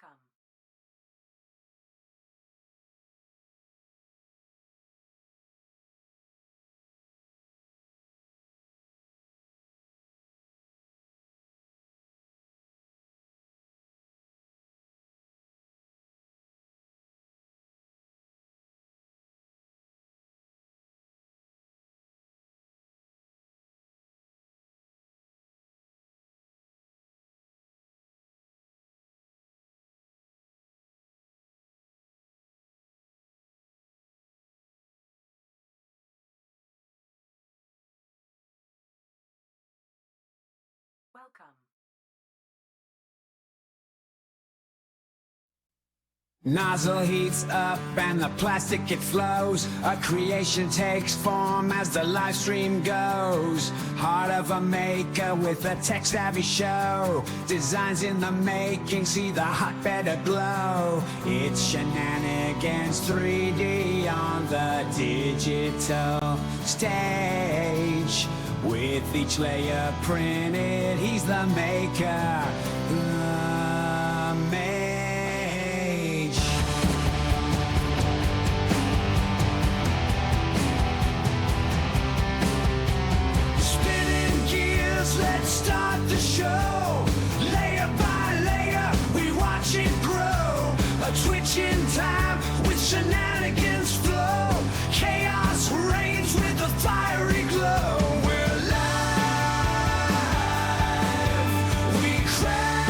Welcome. Welcome. Nozzle heats up and the plastic it flows. A creation takes form as the live stream goes. Heart of a maker with a tech savvy show. Designs in the making, see the hotbed aglow. It's shenanigans 3D on the digital stage. With each layer printed, he's the maker. The mage. Let's start the show. Layer by layer, we watch it grow. A twitch in time with shenanigans flow. Chaos reigns with a fiery glow. We're live. We crash.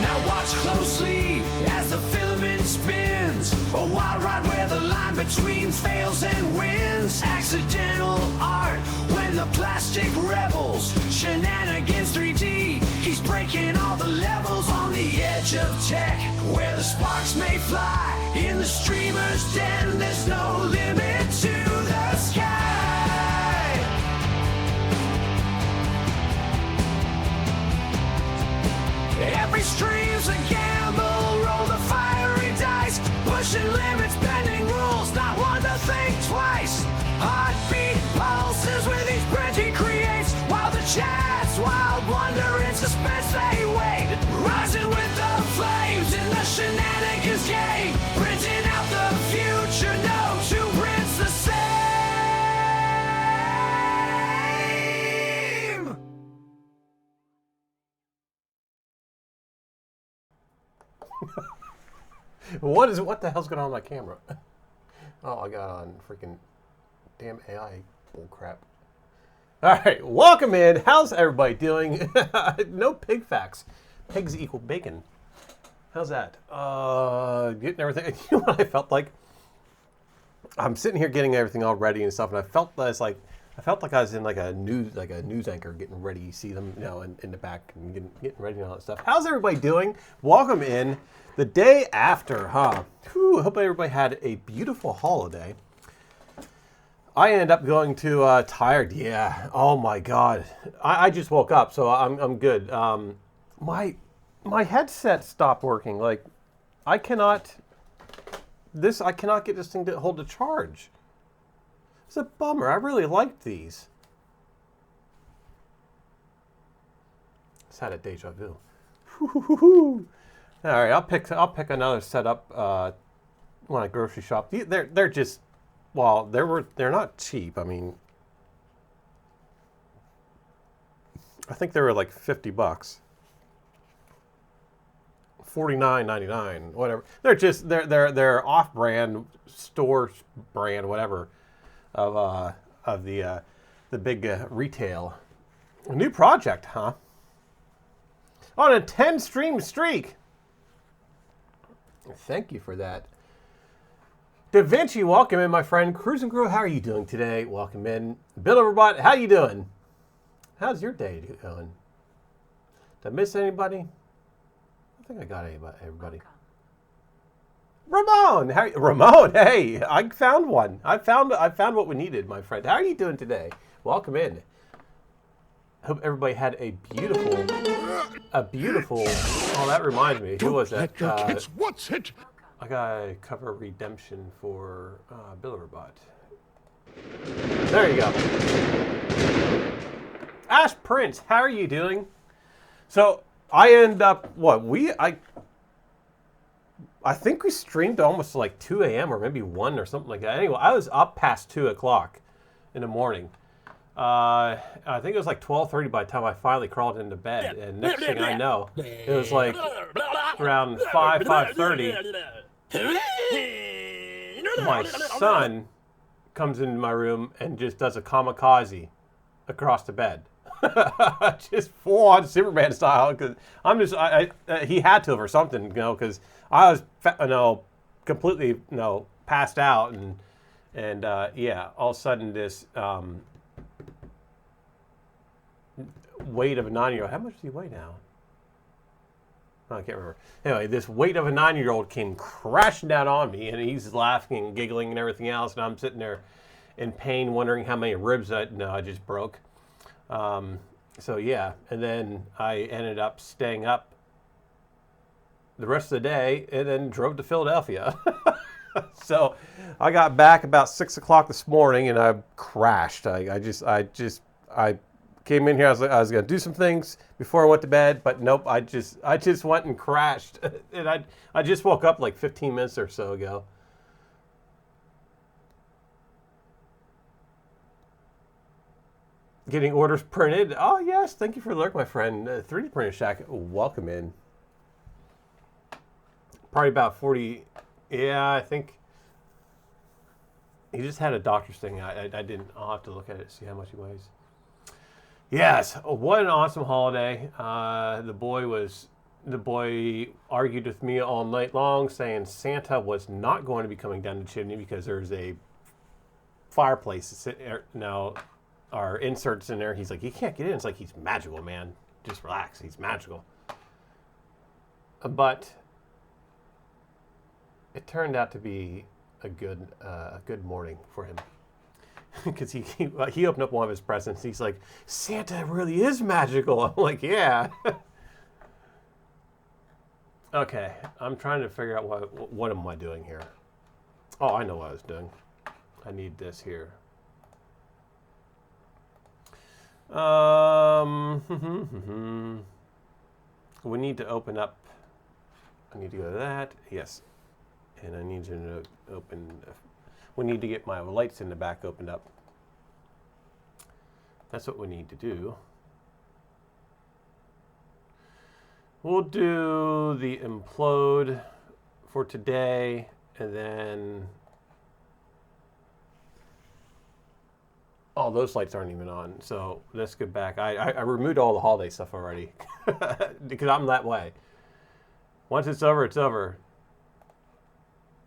Now watch closely as the filament spins. A wild ride where the line between fails and wins. Accidental art when the plastic rebels. Shenanigans 3D, he's breaking all the levels on the edge of tech. Where the sparks may fly in the streamer's den. There's no limit to the sky. Every stream's a gamble, roll the fiery dice. Pushing limits, bending rules, not one to think twice. Heartbeat pulses with each print he creates. While the chat's wild wonder in suspense they wait. Rising with the flames in the shenanigans game. Printing out the future, no two prints the same. What the hell's going on with my camera? Oh, I got on freaking damn AI bull crap. All right, welcome in. How's everybody doing? No pig facts. Pigs equal bacon. How's that? Getting everything. You know what I felt like? I'm sitting here getting everything all ready and stuff, and I felt like I was in like a news anchor getting ready. You see them, in the back and getting ready and all that stuff. How's everybody doing? Welcome in. The day after, huh? Whew, I hope everybody had a beautiful holiday. I ended up going to Tired. Yeah. Oh my God. I just woke up, so I'm good. My headset stopped working. Like, I cannot get this thing to hold a charge. It's a bummer. I really liked these. Just had a deja vu. All right, I'll pick another setup when I grocery shop. They're just, well, they're not cheap. I mean, I think they were like $50, $49.99, whatever. They're just they're off-brand store brand whatever of the big retail. A new project, huh? On a 10 stream streak. Thank you for that. Da Vinci, welcome in, my friend. Cruise and Grow, how are you doing today? Welcome in. Bill Overbot, how you doing? How's your day going? Did I miss anybody? I think I got everybody. Ramon, Ramon, hey, I found one. I found what we needed, my friend. How are you doing today? Welcome in. Hope everybody had a beautiful. Oh, that reminds me. Who was that? Let your kids watch it. I gotta cover redemption for Billerbot. There you go. Ash Prince, how are you doing? So I end up I think we streamed almost like 2 a.m. or maybe 1 or something like that. Anyway, I was up past 2 o'clock in the morning. I think it was like 12:30 by the time I finally crawled into bed. And next thing I know, it was like around 5:30. My son comes into my room and just does a kamikaze across the bed. Just full on Superman style. Cause I'm just, he had to or something, because I was, completely, passed out, and yeah, all of a sudden this weight of a 9-year-old. How much does he weigh now? Oh, I can't remember. Anyway, this weight of a 9-year-old came crashing down on me, and he's laughing and giggling and everything else, and I'm sitting there in pain, wondering how many ribs I just broke. So yeah, and then I ended up staying up the rest of the day and then drove to Philadelphia. So I got back about 6 o'clock this morning and I crashed. I came in here. I was going to do some things before I went to bed, but nope. I just went and crashed, and I just woke up like 15 minutes or so ago. Getting orders printed. Oh, yes. Thank you for the lurk, my friend. 3D Printer Shack, welcome in. Probably about 40. Yeah, I think he just had a doctor's thing. I didn't. I'll have to look at it, see how much he weighs. Yes. What an awesome holiday. The boy argued with me all night long, saying Santa was not going to be coming down the chimney because there's a fireplace now. Our inserts in there. He's like, you can't get in. It's like, he's magical, man. Just relax. He's magical. But it turned out to be a good morning for him, because he opened up one of his presents. He's like, Santa really is magical. I'm like, yeah. Okay, I'm trying to figure out what am I doing here. Oh, I know what I was doing. I need this here. We need to open up. I need to go to that. Yes. And I need to open. We need to get my lights in the back opened up. That's what we need to do. We'll do the implode for today, and then. Oh, those lights aren't even on. So let's get back. I removed all the holiday stuff already because I'm that way. Once it's over, it's over.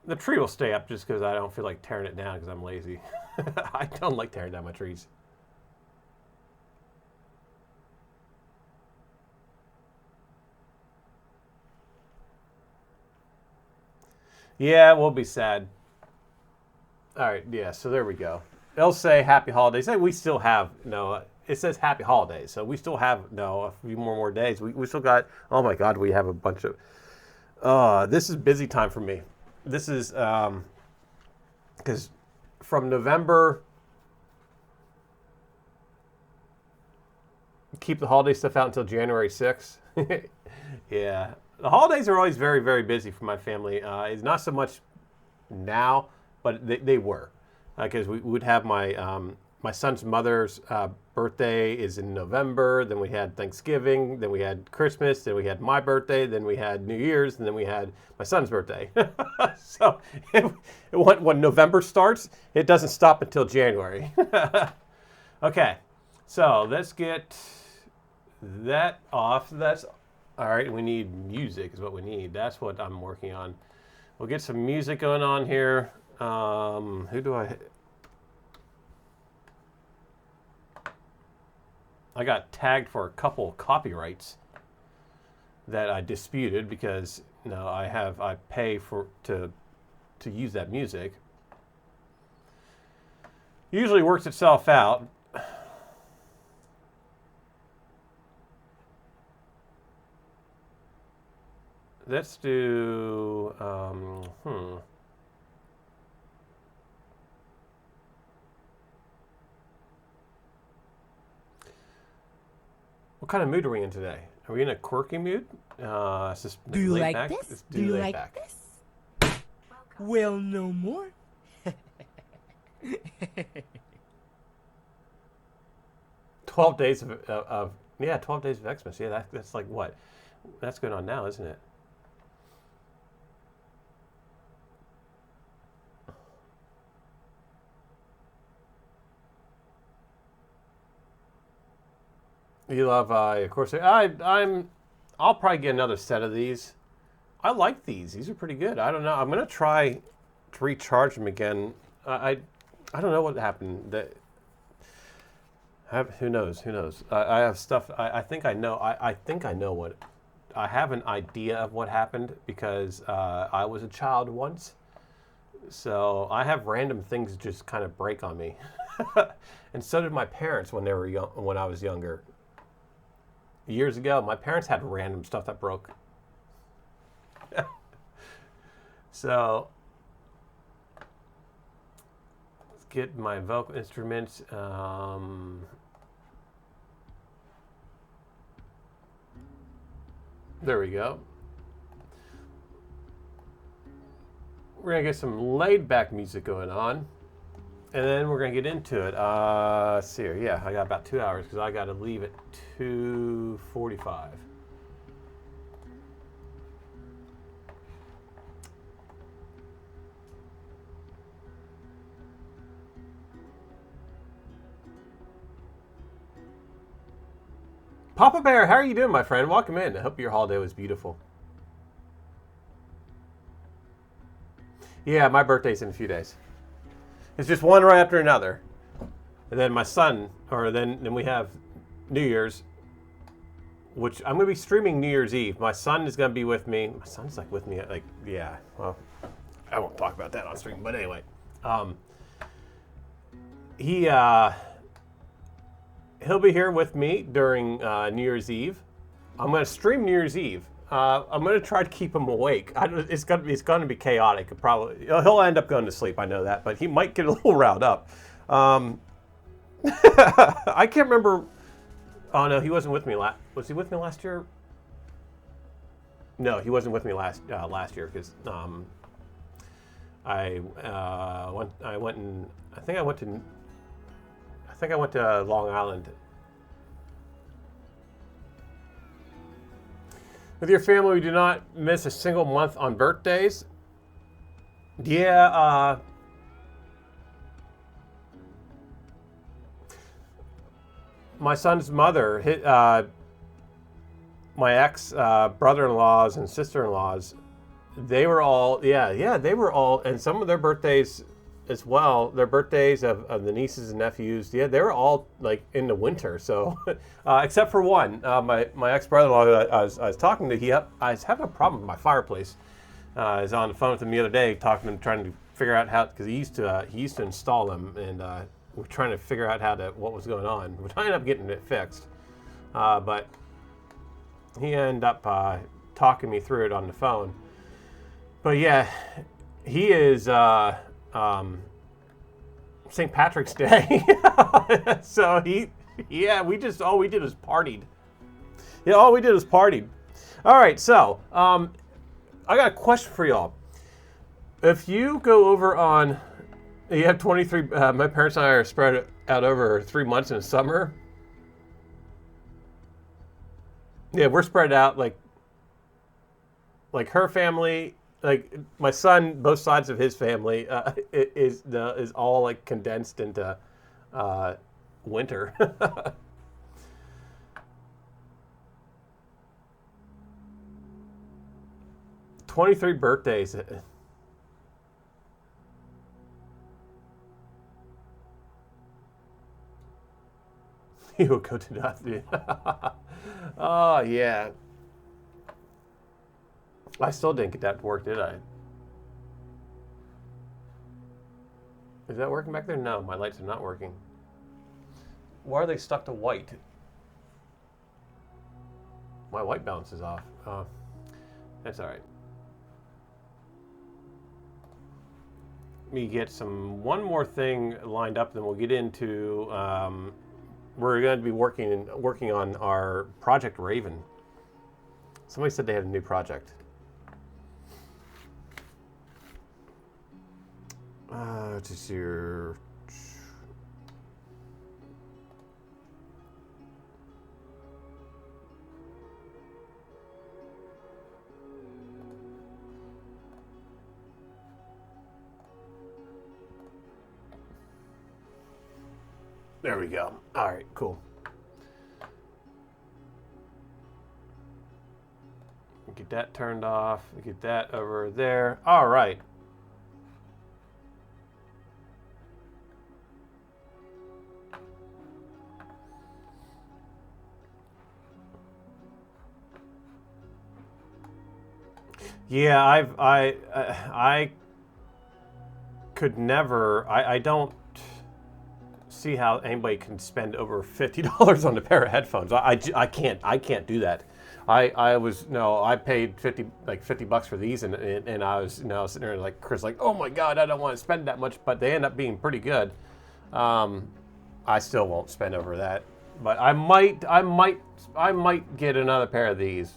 The tree will stay up just because I don't feel like tearing it down because I'm lazy. I don't like tearing down my trees. Yeah, we'll be sad. All right, yeah, so there we go. They'll say happy holidays. Hey, we still have, it says happy holidays. So we still have, a few more days. We still got, oh my God, we have a bunch of, this is busy time for me. This is, because from November, keep the holiday stuff out until January 6th. Yeah. The holidays are always very, very busy for my family. It's not so much now, but they were. Because we would have my son's mother's birthday is in November. Then we had Thanksgiving. Then we had Christmas. Then we had my birthday. Then we had New Year's. And then we had my son's birthday. So when November starts, it doesn't stop until January. Okay, so let's get that off. That's all right. We need music is what we need. That's what I'm working on. We'll get some music going on here. Who do I got tagged for a couple copyrights that I disputed because I pay to use that music. Usually works itself out. Let's do, What kind of mood are we in today? Are we in a quirky mood? It's just Do you laid like back? this? Let's Do you laid like back. this? Well, no more. 12 days of 12 days of Xmas. Yeah, that's like what? That's going on now, isn't it? You love, of course. I'll probably get another set of these. I like these. These are pretty good. I don't know. I'm gonna try to recharge them again. I don't know what happened. Who knows? Who knows? I have stuff. I think I know. I think I know what. I have an idea of what happened because I was a child once. So I have random things just kind of break on me, and so did my parents when they were young. When I was younger. Years ago, my parents had random stuff that broke. So, let's get my vocal instruments. There we go. We're going to get some laid back music going on. And then we're going to get into it. Let's see here. Yeah, I got about 2 hours because I got to leave at 2:45. Papa Bear, how are you doing, my friend? Welcome in. I hope your holiday was beautiful. Yeah, my birthday's in a few days. It's just one right after another. And then my son, or then we have New Year's, which I'm going to be streaming New Year's Eve. My son is going to be with me. My son's like with me, like, yeah, well, I won't talk about that on stream, but anyway. He'll be here with me during New Year's Eve. I'm going to stream New Year's Eve. I'm going to try to keep him awake. It's going to be chaotic. Probably he'll end up going to sleep. I know that, but he might get a little riled up. I can't remember. Oh no, he wasn't with me Was he with me last year? No, he wasn't with me last year because I think I went to Long Island. With your family, we do not miss a single month on birthdays. Yeah, my son's mother, my ex brother-in-laws and sister-in-laws, they were all, they were all, and some of their birthdays as well, their birthdays of the nieces and nephews, they were all like in the winter. So, except for one, my ex brother-in-law I was talking to, I was having a problem with my fireplace. I was on the phone with him the other day, trying to figure out how, because he used to install them, and we're trying to figure out what was going on. Which I ended up getting it fixed, but he ended up talking me through it on the phone. But yeah, he is. St. Patrick's Day. So all we did was partied. Yeah, all we did was partied. All right, so I got a question for y'all. If you go over on, you have 23, my parents and I are spread out over 3 months in the summer. Yeah, we're spread out like her family. Like my son, both sides of his family is all like condensed into winter. 23 birthdays. You will go to death, dude. Oh yeah. I still didn't get that to work, did I? Is that working back there? No, my lights are not working. Why are they stuck to white? My white balance is off. That's all right. Let me get one more thing lined up, then we'll get into. We're going to be working on our Project Raven. Somebody said they had a new project. Just your. There we go. All right, cool. Get that turned off. Get that over there. All right. Yeah, I could never. I don't see how anybody can spend over $50 on a pair of headphones. I can't do that. I paid $50 for these, and I was sitting there like Chris, like, oh my god, I don't want to spend that much, but they end up being pretty good. I still won't spend over that, but I might get another pair of these.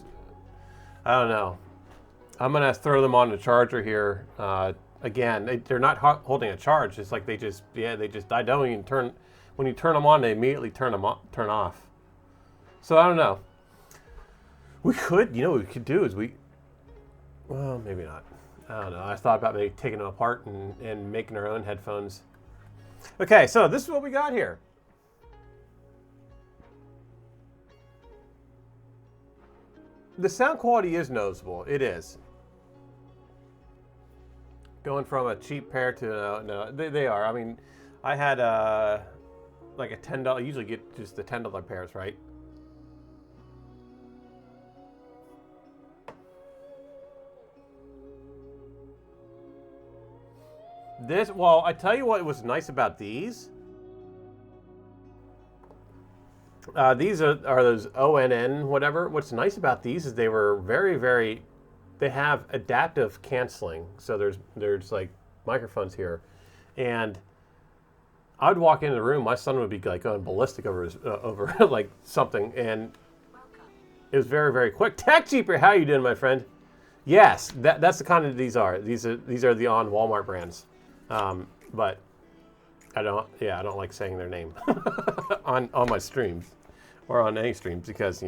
I don't know. I'm gonna throw them on the charger here. Again, they're not holding a charge. It's like they just I don't even turn. When you turn them on, they immediately turn off. So I don't know. We could, what we could do is well, maybe not. I don't know. I thought about maybe taking them apart and making our own headphones. Okay, so this is what we got here. The sound quality is noticeable. It is. Going from a cheap pair to no, they are. I mean, I had like a $10. I usually get just the $10 pairs, right? Well, I tell you what was nice about these. These are those ONN whatever. What's nice about these is they were very, very. They have adaptive canceling. So there's like microphones here, and I would walk into the room. My son would be like going ballistic over like something, and it was very, very quick. Tech Cheaper, how you doing, my friend? Yes, that's the kind of these are. These are the on Walmart brands, but I don't like saying their name on my streams or on any streams because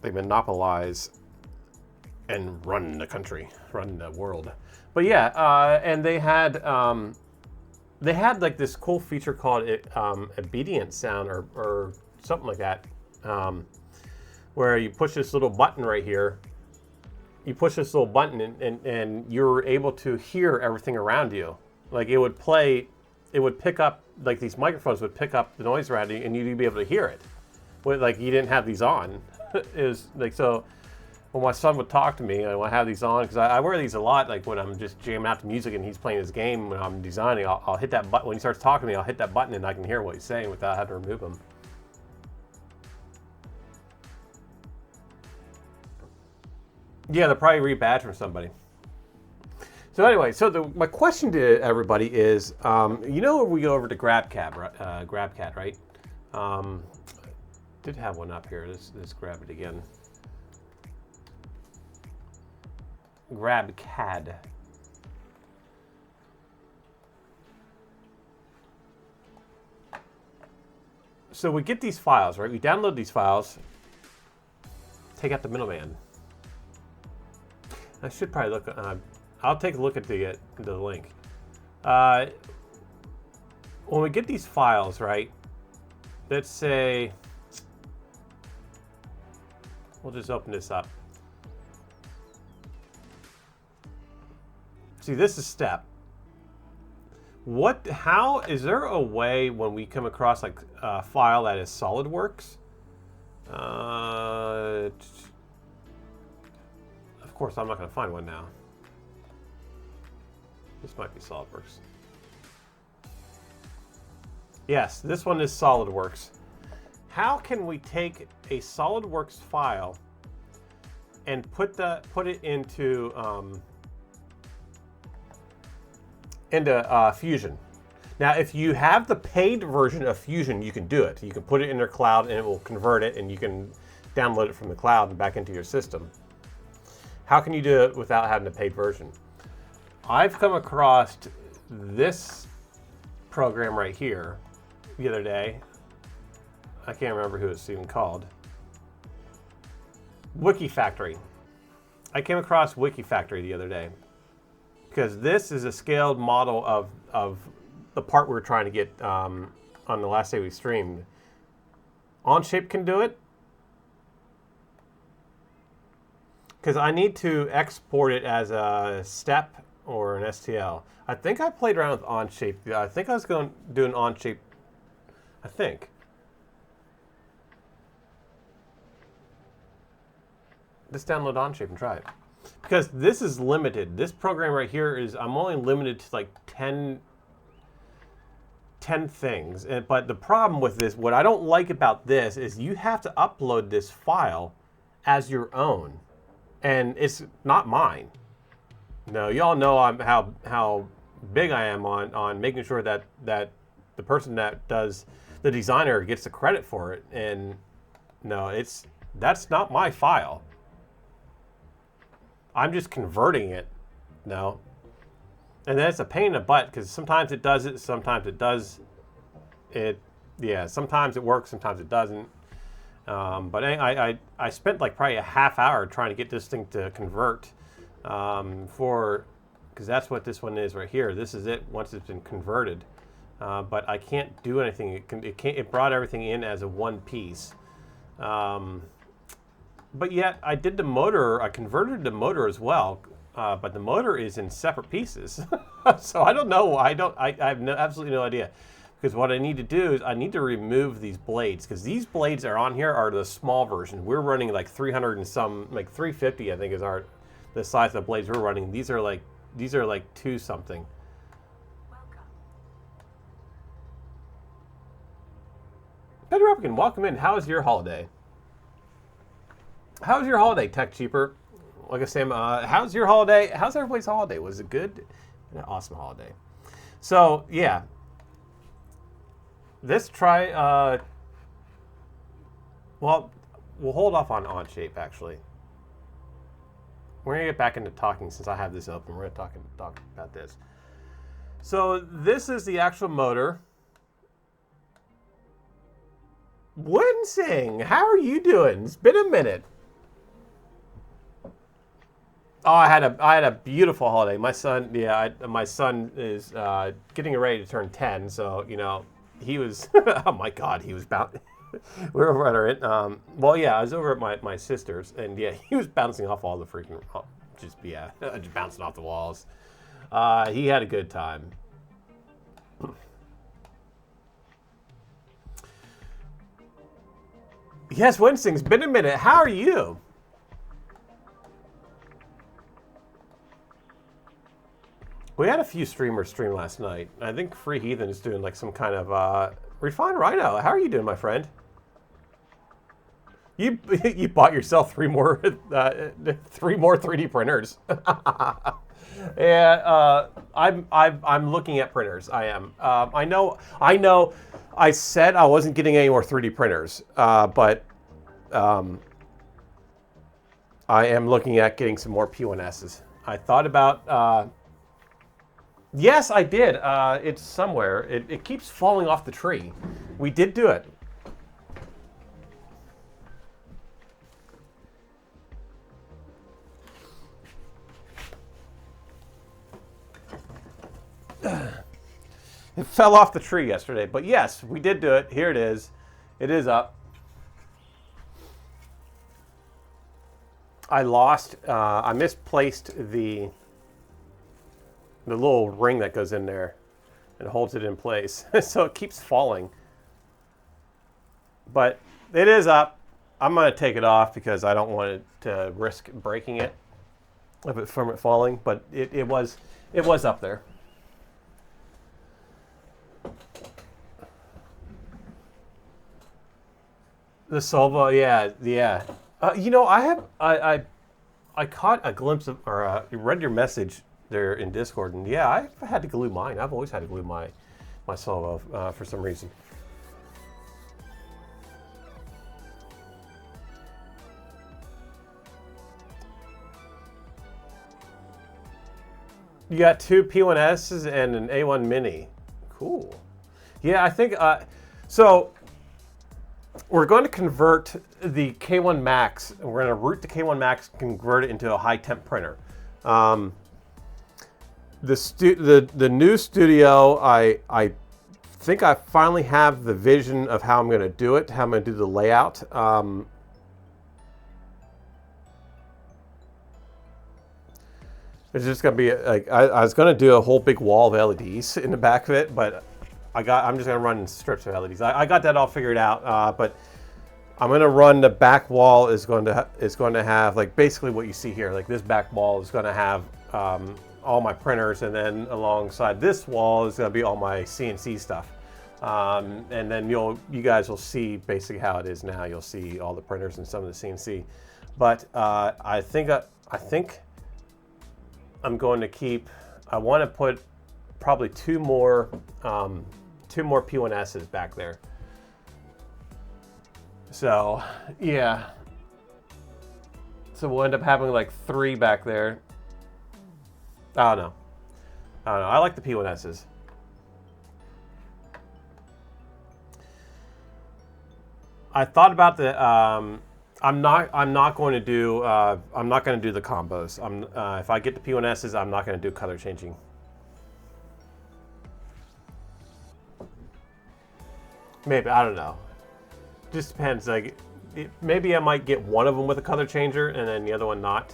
they monopolize and run the country, run the world. But yeah, and they had like this cool feature called obedient sound or something like that, where you push this little button right here. You push this little button and you're able to hear everything around you. Like it would pick up, like these microphones would pick up the noise around you and you'd be able to hear it. Like you didn't have these on. It was like, so when my son would talk to me, I would have these on because I wear these a lot. Like when I'm just jamming out to music and he's playing his game, when I'm designing, I'll hit that button. When he starts talking to me, I'll hit that button and I can hear what he's saying without having to remove them. Yeah, they'll probably rebadge from somebody. So anyway, my question to everybody is, we go over to GrabCAD, right? Did have one up here. Let's grab it again. GrabCAD. So we get these files, right? We download these files, take out the middleman. I should probably look. I'll take a look at the link. When we get these files, right? Let's say we'll just open this up. See, this is step. How is there a way when we come across like a file that is SolidWorks? Of course, I'm not going to find one now. This might be SolidWorks. Yes, this one is SolidWorks. How can we take a SolidWorks file and put it into Fusion. Now, if you have the paid version of Fusion, you can do it. You can put it in their cloud and it will convert it, and you can download it from the cloud and back into your system. How can you do it without having the paid version? I've come across this program right here the other day. I can't remember who it's even called. Wikifactory. I came across Wikifactory the other day because this is a scaled model of the part we were trying to get on the last day we streamed. Onshape can do it because I need to export it as a step or an STL. I think I played around with Onshape. I think I was going to do an Onshape. I think. Just download Onshape and try it. Because this is limited. This program right here is, I'm only limited to like 10 things. But the problem with this, what I don't like about this is you have to upload this file as your own. And it's not mine. No, y'all know how big I am on making sure that the person that does, the designer, gets the credit for it. And no, that's not my file. I'm just converting it, no. And then it's a pain in the butt because sometimes it does it, sometimes it does it. Yeah, sometimes it works, sometimes it doesn't. But I spent like probably a half hour trying to get this thing to convert because that's what this one is right here. This is it once it's been converted. But I can't do anything. It brought everything in as a one piece. But yet I did the motor, I converted the motor as well, but the motor is in separate pieces. So I don't know, I have absolutely no idea. Because what I need to do is I need to remove these blades, because these blades that are on here are the small version. We're running like 300 and some, like 350 I think is the size of the blades we're running. These are like 2 something. Peter Repkin, welcome in. How was your holiday? How was your holiday, Tech Cheaper? Like I say, how's your holiday? How's everybody's holiday? Was it good? An awesome holiday. So, yeah. Let's try, well, we'll hold off on Onshape, actually. We're going to get back into talking since I have this open. We're going to talk about this. So, this is the actual motor. Winsing, how are you doing? It's been a minute. Oh, I had a beautiful holiday. My son, my son is getting ready to turn 10, so he was. Oh my God, he was we're over at our. Well, yeah, I was over at my sister's, and yeah, he was bouncing off all the freaking, just bouncing off the walls. He had a good time. Yes, Winston's been a minute. How are you? We had a few streamers stream last night. I think Free Heathen is doing like some kind of Refined Rhino. How are you doing, my friend? You bought yourself three more 3D printers. Yeah, I'm looking at printers. I am. I know. I said I wasn't getting any more 3D printers, but I am looking at getting some more P1Ss. I thought about. Yes, I did. It's somewhere. It keeps falling off the tree. We did do it. It fell off the tree yesterday, but yes, we did do it. Here it is. It is up. I lost. I misplaced the little ring that goes in there and holds it in place. So it keeps falling. But it is up. I'm going to take it off because I don't want it to risk breaking it from it falling. But it was up there. The Solva, yeah. I I caught a glimpse of, or read your message there in Discord, and yeah, I've had to glue mine. I've always had to glue my Solo for some reason. You got 2 P1Ss and an A1 Mini. Cool. Yeah, I think so. We're going to convert the K1 Max, and we're going to route the K1 Max, convert it into a high temp printer. The new studio, I think I finally have the vision of how I'm going to do it, how I'm going to do the layout. It's just going to be like I was going to do a whole big wall of LEDs in the back of it, but I'm just going to run strips of LEDs. I got that all figured out, but I'm going to run the back wall is going to have like basically what you see here. Like this back wall is going to have all my printers, and then alongside this wall is going to be all my CNC stuff. And then you guys will see basically how it is now. You'll see all the printers and some of the CNC. But I think I'm going to keep. I want to put probably two more P1Ss back there. So yeah. So we'll end up having like 3 back there. I don't know. I like the P1Ss. I thought about the. I'm not going to do the combos. If I get the P1Ss, I'm not going to do color changing. Maybe, I don't know. Just depends. Like, maybe I might get one of them with a color changer and then the other one not.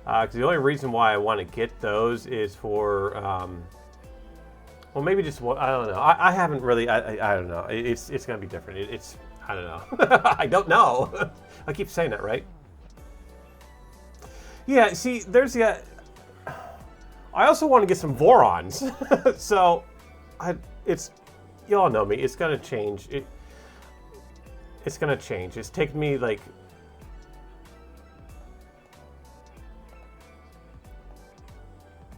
Because the only reason why I want to get those is for, well, maybe just one. I don't know. I haven't really. I don't know. It's gonna be different. It's I don't know. I don't know. I keep saying that, right? Yeah. See, there's the. I also want to get some Vorons. So, you all know me. It's gonna change. It's gonna change. It's taken me like.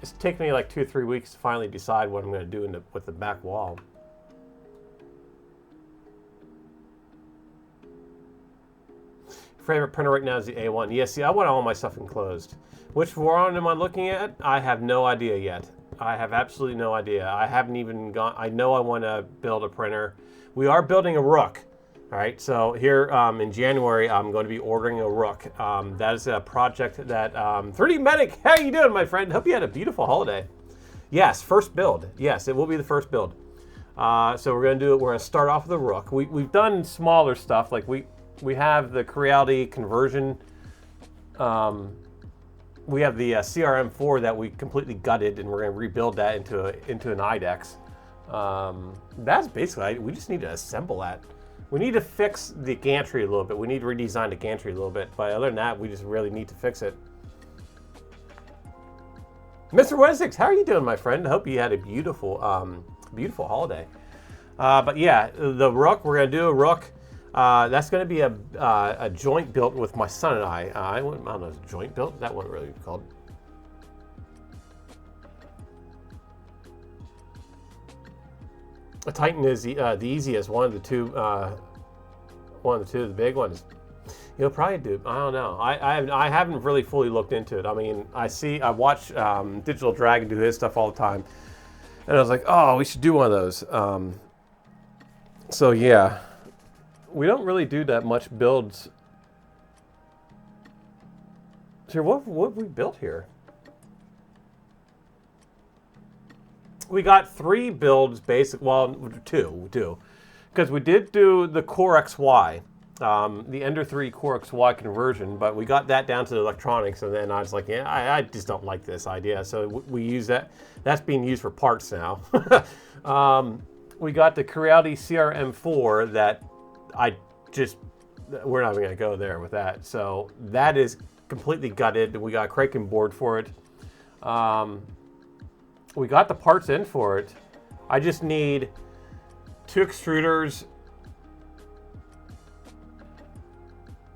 It's taken me like 2 or 3 weeks to finally decide what I'm going to do with the back wall. Favorite printer right now is the A1. Yeah, see, I want all my stuff enclosed. Which Voron am I looking at? I have no idea yet. I have absolutely no idea. I haven't even gone. I know I want to build a printer. We are building a Rook. All right, so here in January, I'm going to be ordering a Rook. That is a project that 3D Medic. How you doing, my friend? Hope you had a beautiful holiday. Yes, first build. Yes, it will be the first build. So we're going to do it. We're going to start off with a Rook. We've done smaller stuff, like we have the Creality conversion. We have the CRM4 that we completely gutted, and we're going to rebuild that into an IDEX. That's basically, we just need to assemble that. We need to fix the gantry a little bit. We need to redesign the gantry a little bit. But other than that, we just really need to fix it. Mr. Wessex, how are you doing, my friend? I hope you had a beautiful, beautiful holiday. But yeah, the Rook, we're going to do a Rook. That's going to be a joint built with my son and I. I don't know, joint built? That wasn't really called. A Titan is the easiest. One of the two, the big ones. You'll probably do. I don't know. I haven't really fully looked into it. I mean, I watch Digital Dragon do his stuff all the time, and I was like, oh, we should do one of those. So yeah, we don't really do that much builds. So what have we built here? We got 3 builds, well, two, because we did do the Core XY, the Ender 3 Core XY conversion, but we got that down to the electronics, and then I was like, yeah, I just don't like this idea, so we use that. That's being used for parts now. We got the Creality CRM4 that we're not even going to go there with that, so that is completely gutted. We got a Kraken board for it. We got the parts in for it. I just need 2 extruders.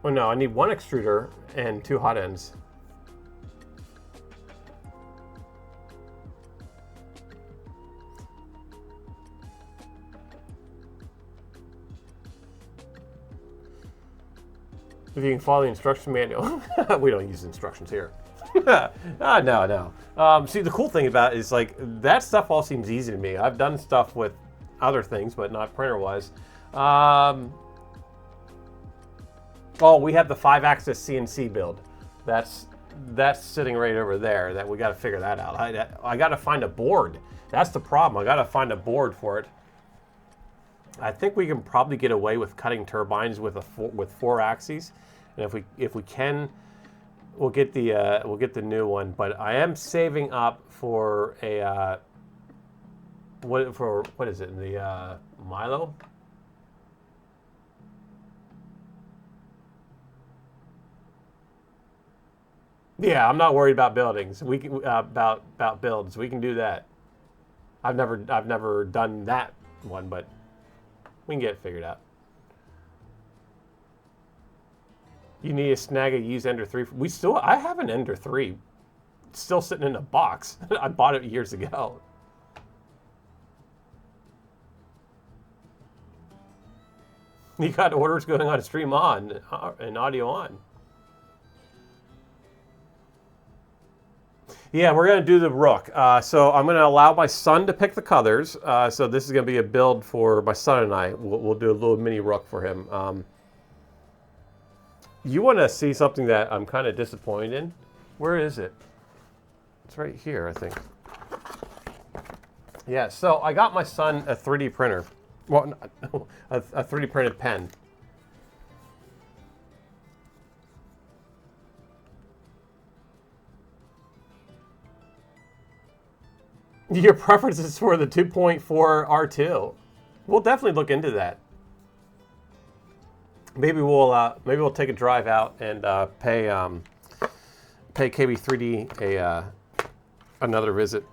Oh no, I need 1 extruder and 2 hot ends. If you can follow the instruction manual. We don't use instructions here. No. See, the cool thing about it is like that stuff all seems easy to me. I've done stuff with other things, but not printer-wise. Oh, we have the 5-axis CNC build. That's sitting right over there. That we got to figure that out. I got to find a board. That's the problem. I got to find a board for it. I think we can probably get away with cutting turbines with four axes, and if we can, we'll get the new one. But I am saving up for a what is it? The Milo. Yeah, I'm not worried about buildings. We can about builds. We can do that. I've never done that one, but we can get it figured out. You need to snag a used Ender 3. I have an Ender 3 still sitting in a box. I bought it years ago. You got orders going on stream on and audio on. Yeah, we're going to do the Rook. So I'm going to allow my son to pick the colors. So this is going to be a build for my son and I. We'll do a little mini Rook for him. You want to see something that I'm kind of disappointed in? Where is it? It's right here, I think. Yeah, so I got my son a 3D printer. Well, a 3D printed pen. Your preference is for the 2.4 R2. We'll definitely look into that. Maybe we'll take a drive out and pay KB3D another visit.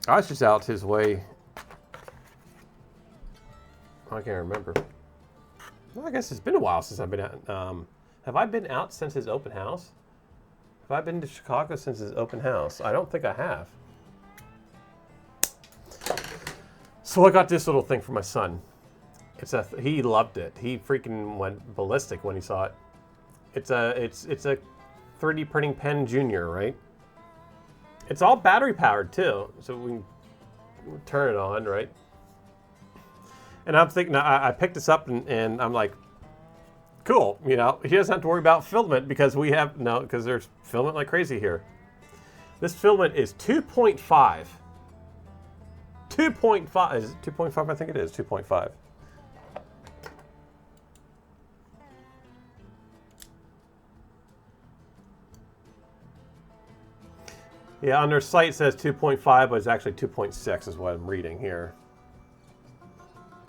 I was just out his way. I can't remember. Well, I guess it's been a while since I've been out. Have I been out since his open house? Have I been to Chicago since his open house? I don't think I have. So I got this little thing for my son. He loved it. He freaking went ballistic when he saw it. It's a 3D printing pen junior, right? It's all battery powered too, so we can turn it on, right? And I'm thinking, I picked this up and I'm like, cool, you know, he doesn't have to worry about filament because because there's filament like crazy here. This filament is 2.5. 2.5, is it 2.5? I think it is 2.5. Yeah, on their site it says 2.5, but it's actually 2.6 is what I'm reading here.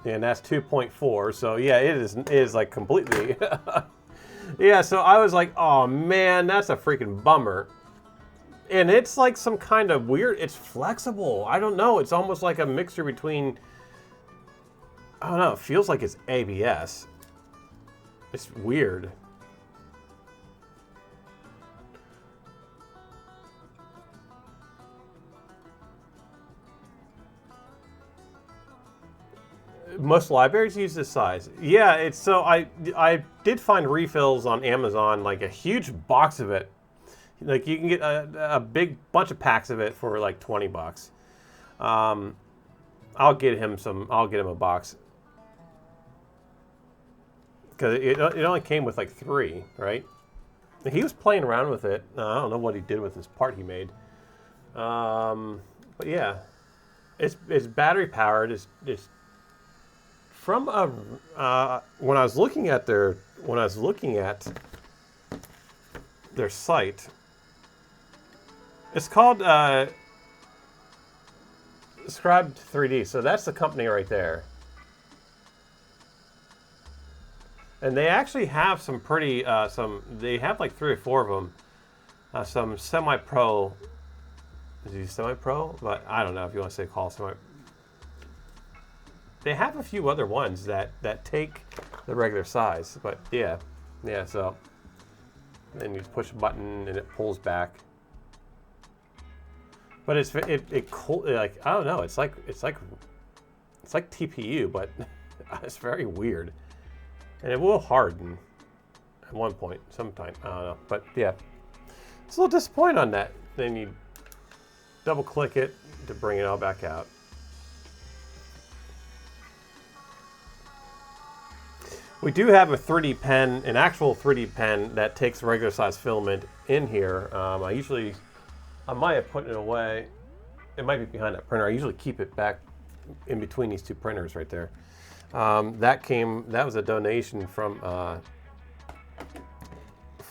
And that's 2.4, so yeah, it is like completely. Yeah, so I was like, oh man, that's a freaking bummer. And it's like some kind of weird, it's flexible. I don't know, it's almost like a mixture between, I don't know, it feels like it's ABS. It's weird. Most libraries use this size. Yeah, it's so I did find refills on Amazon, like a huge box of it. Like you can get a big bunch of packs of it for like $20. I'll get him a box because it only came with like 3, right? And he was playing around with it. I don't know what he did with this part he made. But yeah, it's battery powered. It's from when I was looking at their site, it's called Scribed 3D. So that's the company right there, and they actually have some pretty They have like 3 or 4 of them. Some semi-pro. Is he semi-pro? But I don't know if you want to say call semi. They have a few other ones that take the regular size, but yeah. So then you push a button and it pulls back. But it's like I don't know. It's like TPU, but it's very weird, and it will harden. at one point, sometime. I don't know. But yeah, it's a little disappointing on that. Then you double click it to bring it all back out. We do have a 3D pen, an actual 3D pen that takes regular size filament in here. I might have put it away. It might be behind that printer. I usually keep it back in between these two printers right there. That was a donation from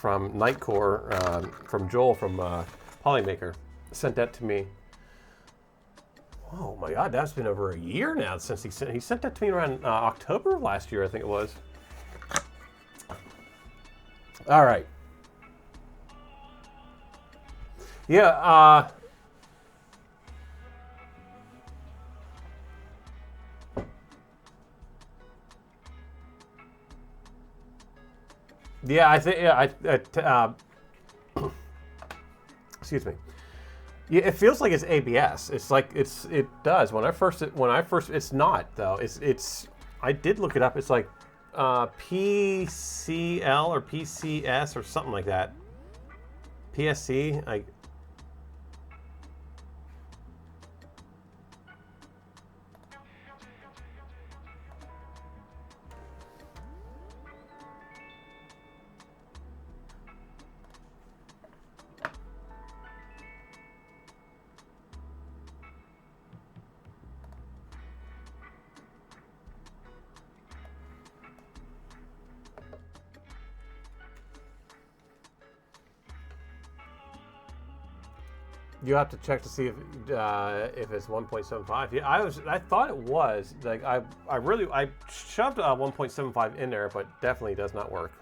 Nightcore, from Joel from Polymaker. Sent that to me. Oh my God, that's been over a year now since he sent that to me around October of last year, I think it was. All right. Yeah. Yeah, I think. Yeah, excuse me. Yeah, it feels like it's ABS. It's like it does. When I first, it's not though. I did look it up. It's like PCL or PCS or something like that. PSC. You have to check to see if it's 1.75. Yeah, I thought it was. Like I shoved 1.75 in there, but definitely does not work.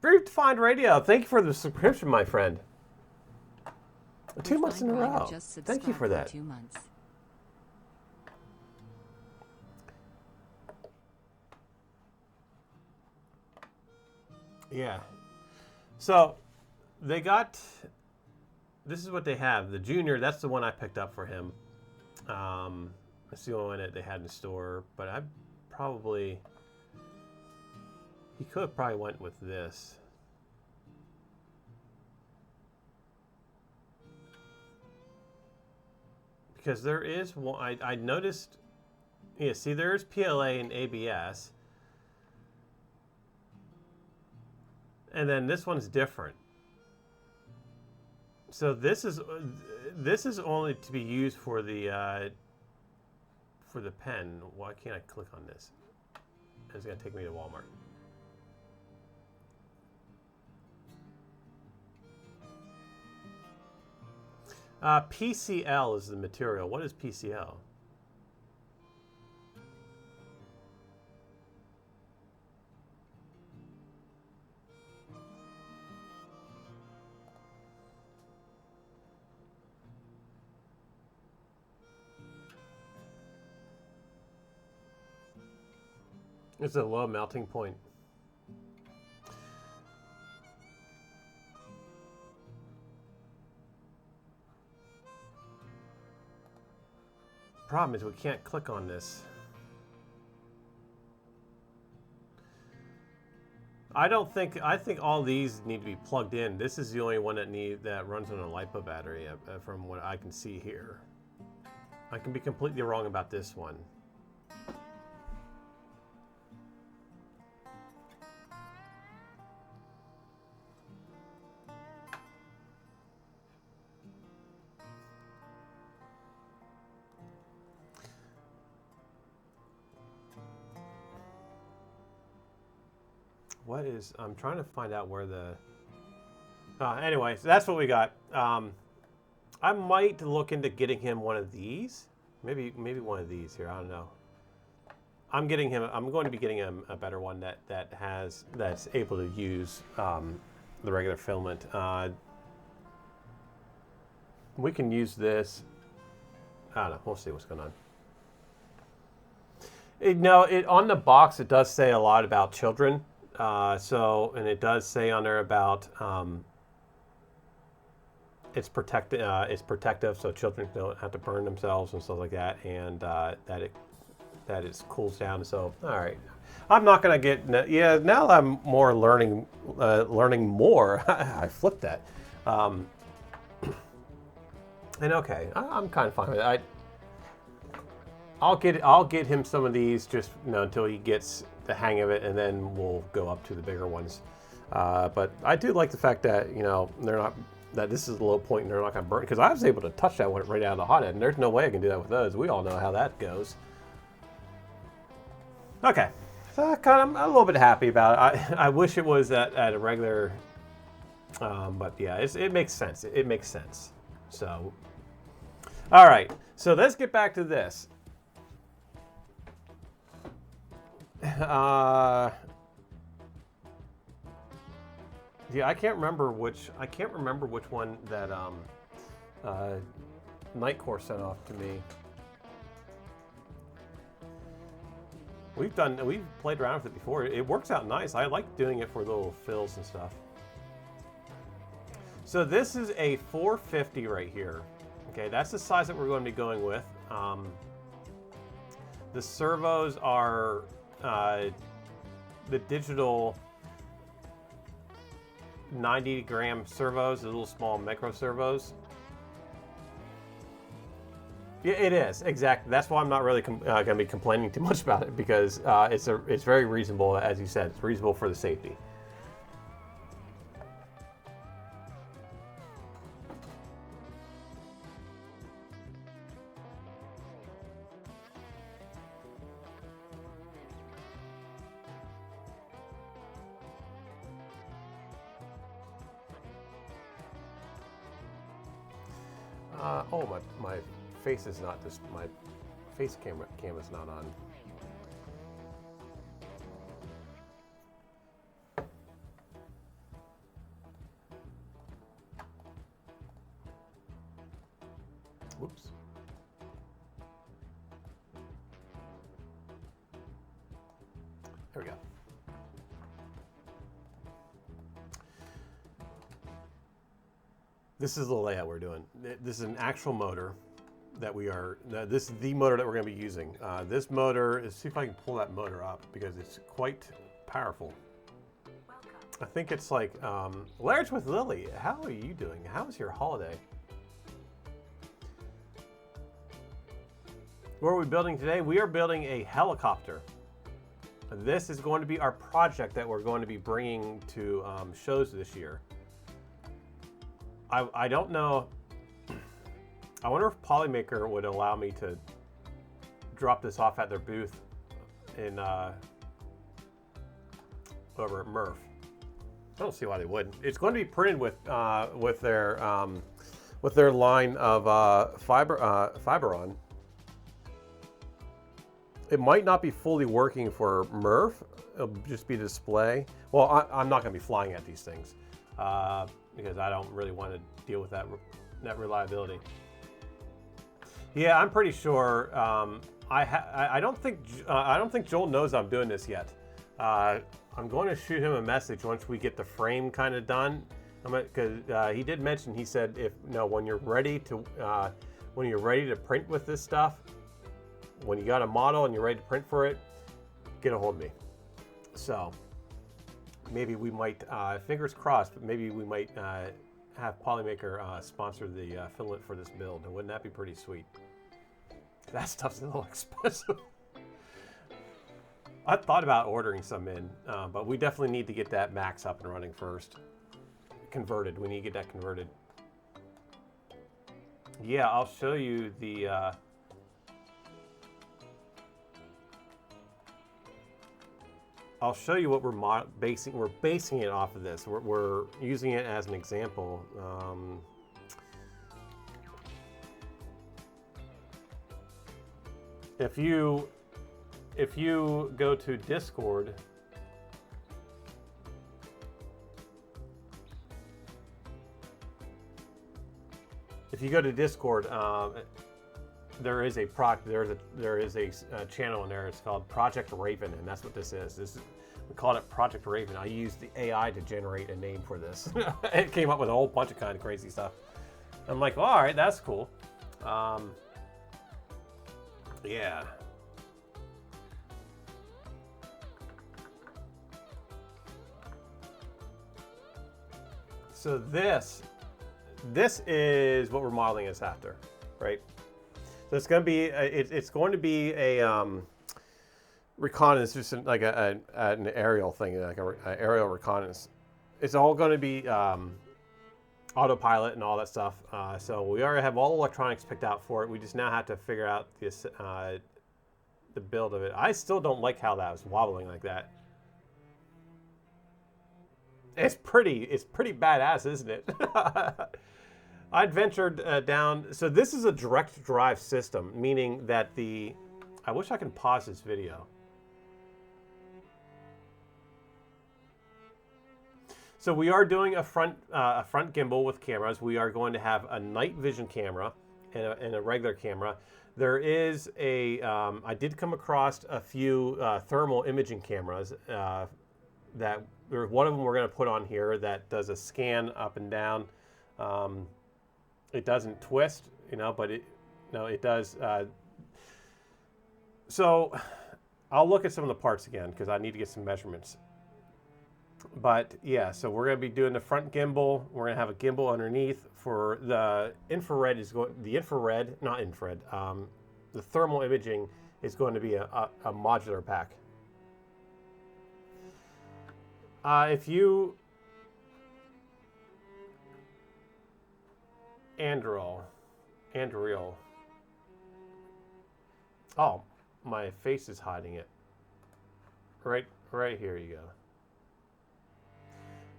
Very Defined Radio. Thank you for the subscription, my friend. 2 months in a row. Thank you for that. 2 months. Yeah. So they got, this is what they have. The Junior, that's the one I picked up for him. That's the only one that they had in the store. But he could have probably went with this. Because there is one, I noticed, yeah, see there's PLA and ABS. And then this one's different. So this is only to be used for the pen. Why can't I click on this? It's gonna take me to Walmart. PCL is the material. What is PCL? It's a low melting point. Problem is we can't click on this. I think all these need to be plugged in. This is the only one that runs on a LiPo battery from what I can see here. I can be completely wrong about this one. I'm trying to find out where the... anyway, so that's what we got. I might look into getting him one of these. Maybe one of these here, I don't know. I'm going to be getting him a better one that's able to use the regular filament. We can use this. I don't know, we'll see what's going on. On the box it does say a lot about children. And it does say on there about it's protective, so children don't have to burn themselves and stuff like that, and that it cools down. So, all right, I'm not gonna get. Yeah, now I'm more learning more. I flipped that. And okay, I'm kind of fine with it. I'll get him some of these just until he gets the hang of it, and then we'll go up to the bigger ones. But I do like the fact that they're not. That this is the low point and they're not going to burn, because I was able to touch that one right out of the hot end, and there's no way I can do that with those. We all know how that goes. Okay, so I'm a little bit happy about it. I wish it was at a regular, but yeah, it makes sense. It makes sense. So, all right, so let's get back to this. Yeah, I can't remember which one that Nightcore sent off to me. We've played around with it before. It works out nice. I like doing it for little fills and stuff. So this is a 450 right here. Okay, that's the size that we're going to be going with. The servos are the digital 90-gram servos, the little small micro servos. Yeah, it is, exactly. That's why I'm not really going to be complaining too much about it, because it's very reasonable, as you said. It's reasonable for the safety. Oh, my face is not this. My face camera's not on. Whoops. There we go. This is the layout we're doing. This is an actual motor that this is the motor that we're going to be using. This motor, let's see if I can pull that motor up, because it's quite powerful. I think it's like, Large with Lily, how are you doing? How was your holiday? What are we building today? We are building a helicopter. This is going to be our project that we're going to be bringing to shows this year. I don't know. I wonder if Polymaker would allow me to drop this off at their booth in over at Murph. I don't see why they wouldn't. It's going to be printed with their line of Fiberon. It might not be fully working for Murph. It'll just be display. Well, I'm not going to be flying at these things. Because I don't really want to deal with that reliability. Yeah, I'm pretty sure. I don't think Joel knows I'm doing this yet. I'm going to shoot him a message once we get the frame kind of done, because he did mention. He said when you're ready to print with this stuff, when you got a model and you're ready to print for it, get a hold of me. So. Maybe we might, fingers crossed, but maybe we might have Polymaker sponsor the filament for this build. And wouldn't that be pretty sweet? That stuff's a little expensive. I thought about ordering some in, but we definitely need to get that Max up and running first. Converted. We need to get that converted. Yeah, I'll show you the... I'll show you what we're basing. We're basing it off of this. We're using it as an example. If you go to Discord, there is a channel in there. It's called Project Raven, and that's what this is. We call it Project Raven. I used the AI to generate a name for this. It came up with a whole bunch of kind of crazy stuff. I'm like, all right, that's cool. Yeah. So this is what we're modeling this after, right? So it's going to be it's going to be a reconnaissance, just like an aerial thing, like an aerial reconnaissance. It's all going to be autopilot and all that stuff. So we already have all the electronics picked out for it. We just now have to figure out the build of it. I still don't like how that was wobbling like that. It's pretty badass, isn't it? I'd ventured down. So this is a direct drive system, meaning that I wish I can pause this video. So we are doing a front gimbal with cameras. We are going to have a night vision camera and a regular camera. There is I did come across a few thermal imaging cameras that one of them we're going to put on here that does a scan up and down. It doesn't twist, but it does. So I'll look at some of the parts again because I need to get some measurements. But yeah, so we're going to be doing the front gimbal. We're going to have a gimbal underneath for the infrared the thermal imaging is going to be a modular pack. Anduril. Oh, my face is hiding it. Right here you go.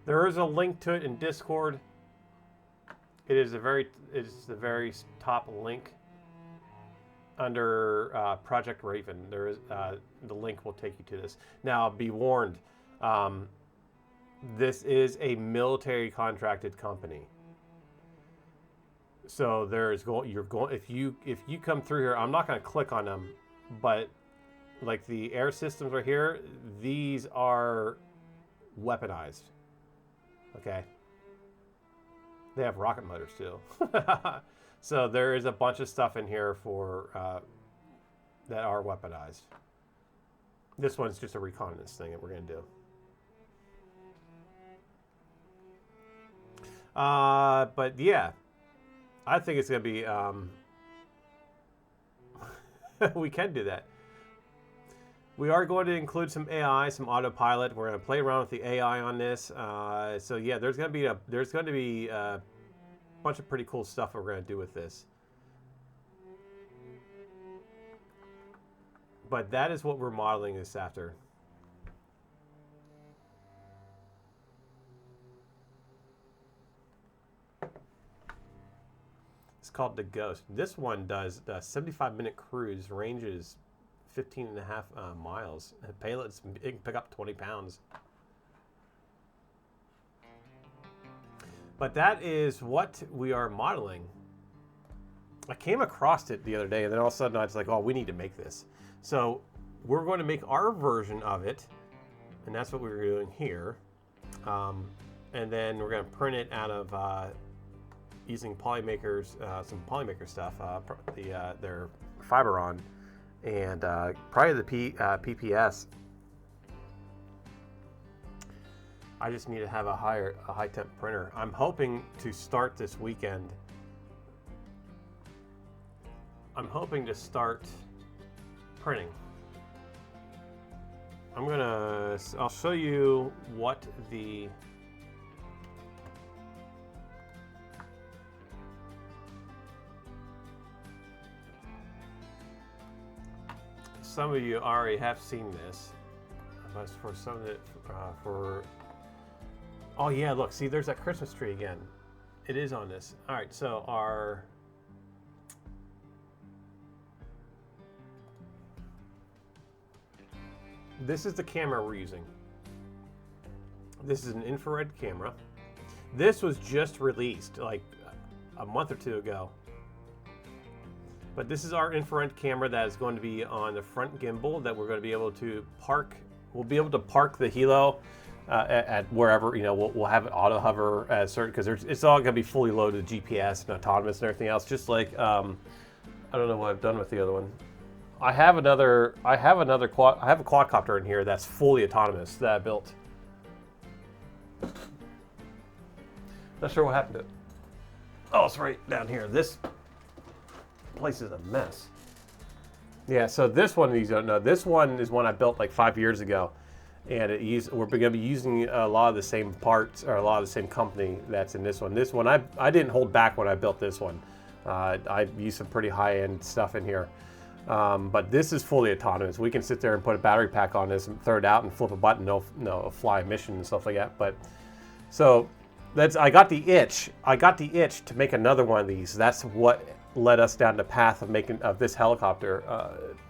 There is a link to it in Discord. It is the very top link under Project Raven. There is the link will take you to this. Now, be warned. This is a military contracted company. So if you come through here, I'm not going to click on them, but like the air systems right here, these are weaponized. Okay. They have rocket motors too. So there is a bunch of stuff in here for that are weaponized. This one's just a reconnaissance thing that we're going to do. But yeah, I think it's going to be, we can do that. We are going to include some AI, some autopilot. We're going to play around with the AI on this. So yeah, there's going to be a bunch of pretty cool stuff we're going to do with this. But that is what we're modeling this after. It's called the Ghost. This one does the 75-minute cruise, ranges 15.5 miles. Payloads, it can pick up 20 pounds. But that is what we are modeling. I came across it the other day, and then all of a sudden I was like, oh, we need to make this. So we're going to make our version of it, and that's what we're doing here. And then we're going to print it out of using Polymakers, some Polymaker stuff, their Fiberon, and probably the PPS. I just need to have a high temp printer. I'm hoping to start this weekend. I'm hoping to start printing. I'll show you what the some of you already have seen this, but for some of it, oh yeah, look, see, there's that Christmas tree again. It is on this. All right, so this is the camera we're using. This is an infrared camera. This was just released like a month or two ago. But this is our infrared camera that is going to be on the front gimbal that we're going to be able to park. We'll be able to park the helo at wherever, we'll have it auto hover at certain, because it's all going to be fully loaded GPS and autonomous and everything else. Just like I don't know what I've done with the other one. I have a quadcopter in here that's fully autonomous that I built. Not sure what happened to it. Oh, it's right down here. This place is a mess. Yeah, so this one, you don't know. This one is one I built like 5 years ago, and we're going to be using a lot of the same parts, or a lot of the same company that's in this one. This one, I didn't hold back when I built this one. I used some pretty high-end stuff in here. But this is fully autonomous. We can sit there and put a battery pack on this and throw it out and flip a button. No fly mission and stuff like that. But so I got the itch. To make another one of these. That's what led us down the path of this helicopter.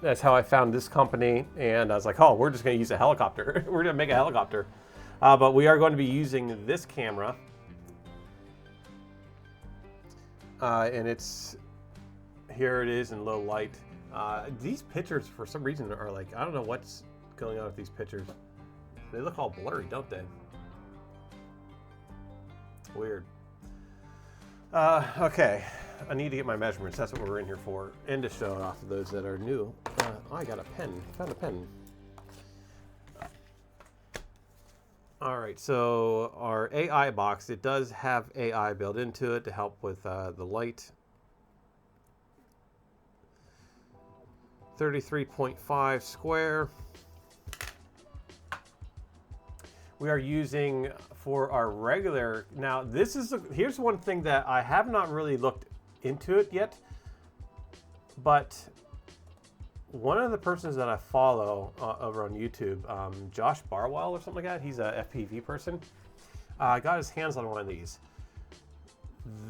That's how I found this company, and I was like, oh, we're just going to use a helicopter. We're going to make a helicopter. But we are going to be using this camera, and here it is in low light. These pictures, for some reason, are like, I don't know what's going on with these pictures. They look all blurry, don't they? Weird. Okay, I need to get my measurements. That's what we're in here for. And to show it off to those that are new. I got a pen. Found a pen. All right, so our AI box, it does have AI built into it to help with the light. 33.5 square. We are using for our regular, now here's one thing that I have not really looked into it yet, but one of the persons that I follow over on YouTube, Josh Barwell or something like that, he's a FPV person, got his hands on one of these.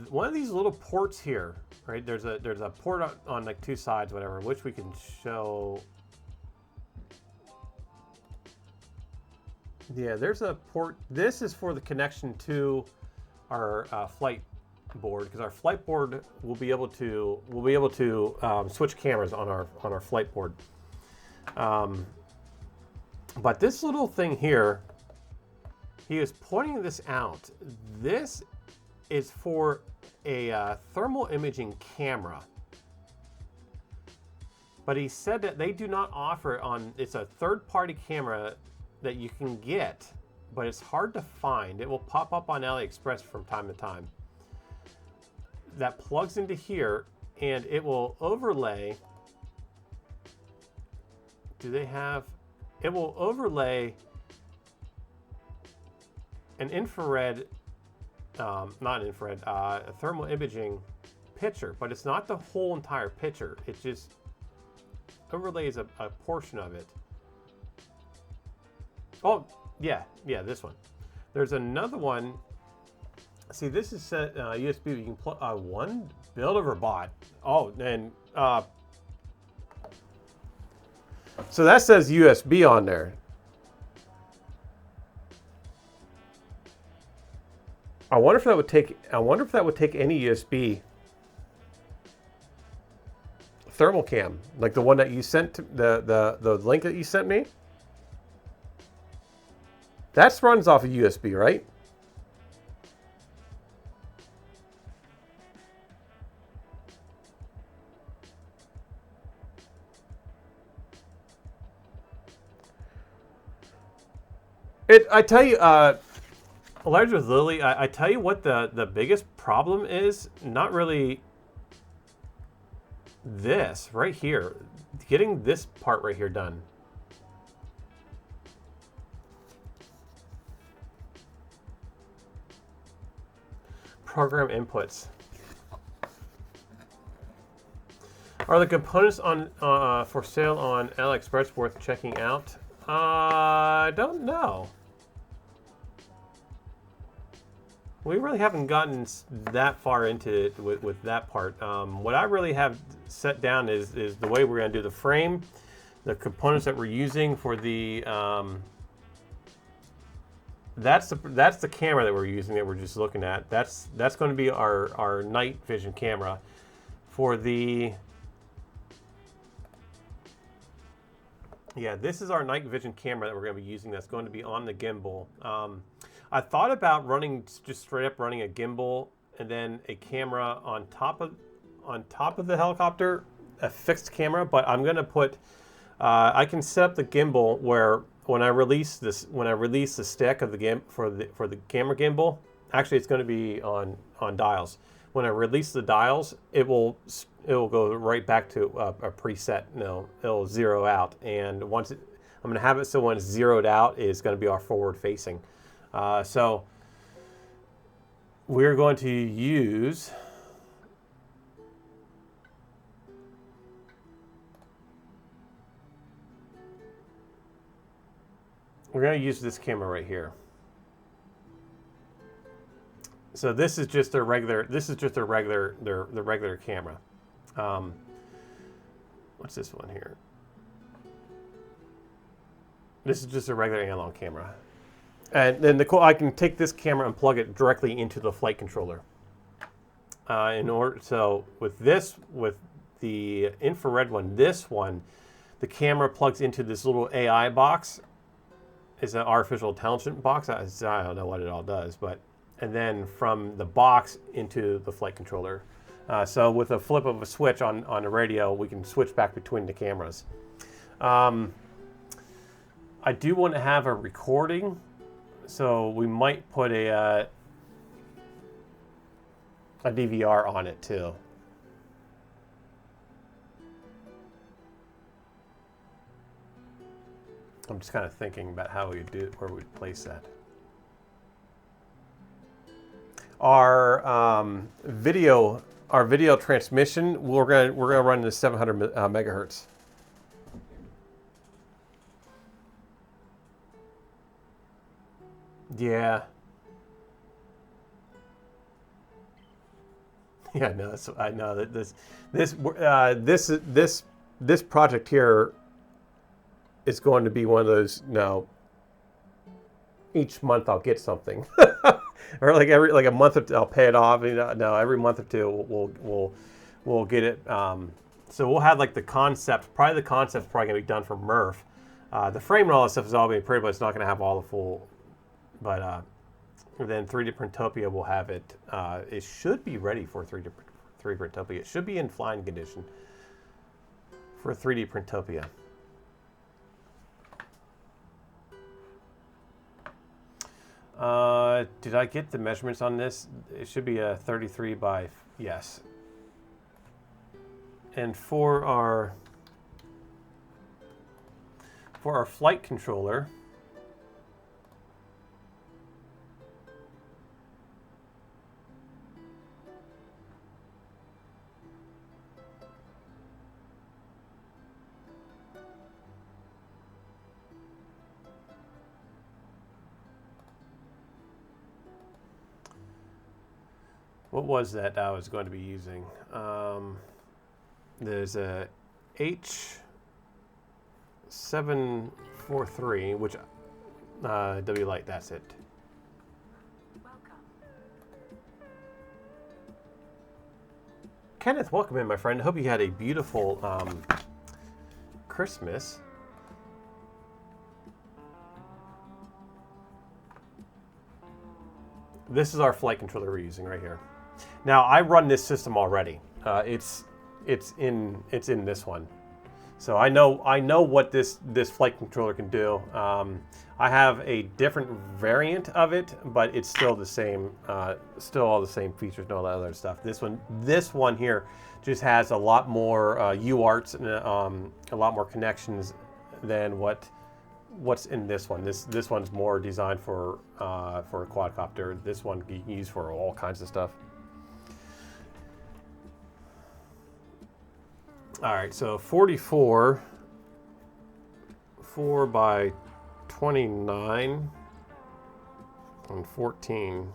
One of these little ports here, right? There's a port on like two sides, whatever, which we can show. Yeah, there's a port. This is for the connection to our flight board, because our flight board will be able to switch cameras on our flight board. But this little thing here, he is pointing this out. This is for a thermal imaging camera, but he said that they do not offer it on. It's a third-party camera that you can get, but it's hard to find. It will pop up on AliExpress from time to time. That plugs into here, and it will overlay. It will overlay an infrared. Not infrared, a thermal imaging picture, but it's not the whole entire picture. It just overlays a portion of it. Oh, yeah, this one. There's another one. See, this is set USB. You can plug one build over bought. Oh, and so that says USB on there. I wonder if that would take any USB thermal cam, like the one that you sent, the link that you sent me. That runs off of USB, right? I tell you, Elijah with Lily, I tell you what the biggest problem is, not really this right here, getting this part right here done. Program inputs. Are the components on for sale on AliExpress worth checking out? I don't know. We really haven't gotten that far into it with that part. What I really have set down is the way we're going to do the frame, the components that we're using for the. That's the camera that we're using, that we're just looking at. That's going to be our night vision camera. For the Yeah, this is our night vision camera that we're going to be using. That's going to be on the gimbal. I thought about just straight up running a gimbal and then a camera on top of the helicopter, a fixed camera. But I'm going to put. I can set up the gimbal where when I release the stick of the for the camera gimbal. Actually, it's going to be on dials. When I release the dials, it will go right back to a preset. No, it'll zero out, and I'm going to have it so when it's zeroed out, it's going to be our forward facing. So we're going to use. We're going to use this camera right here. So this is just their regular. This is just their regular camera. What's this one here? This is just a regular analog camera, and then I can take this camera and plug it directly into the flight controller. So with the infrared one, the camera plugs into this little AI box. It's an artificial intelligence box. I don't know what it all does, but. And then from the box into the flight controller. So with a flip of a switch on the radio, we can switch back between the cameras. I do want to have a recording, so we might put a DVR on it too. I'm just kind of thinking about how we do it, where we'd place that. Our video transmission, we're gonna run to 700 megahertz. Yeah. Yeah, no, I know that this project here is going to be one of those. No, each month I'll get something. Or like a month or two, I'll pay it off. No, every month or two we'll get it. So we'll have like the concept. Probably the concept's probably gonna be done for Murph. The frame and all that stuff is all being printed, but it's not gonna have all the full. But then 3D Printopia will have it. It should be ready for 3D Printopia. It should be in flying condition for 3D Printopia. Did I get the measurements on this? It should be a 33 by, yes. And for our flight controller, what was that I was going to be using? There's a H743, which W Light, that's it. Kenneth, welcome in, my friend. Hope you had a beautiful Christmas. This is our flight controller we're using right here. Now I run this system already. It's in this one, so I know what this flight controller can do. I have a different variant of it, but it's still the same. Still all the same features and all that other stuff. This one here just has a lot more UARTs and a lot more connections than what's in this one. This one's more designed for a quadcopter. This one you can use for all kinds of stuff. All right, so 44, 4 by 29, and 14.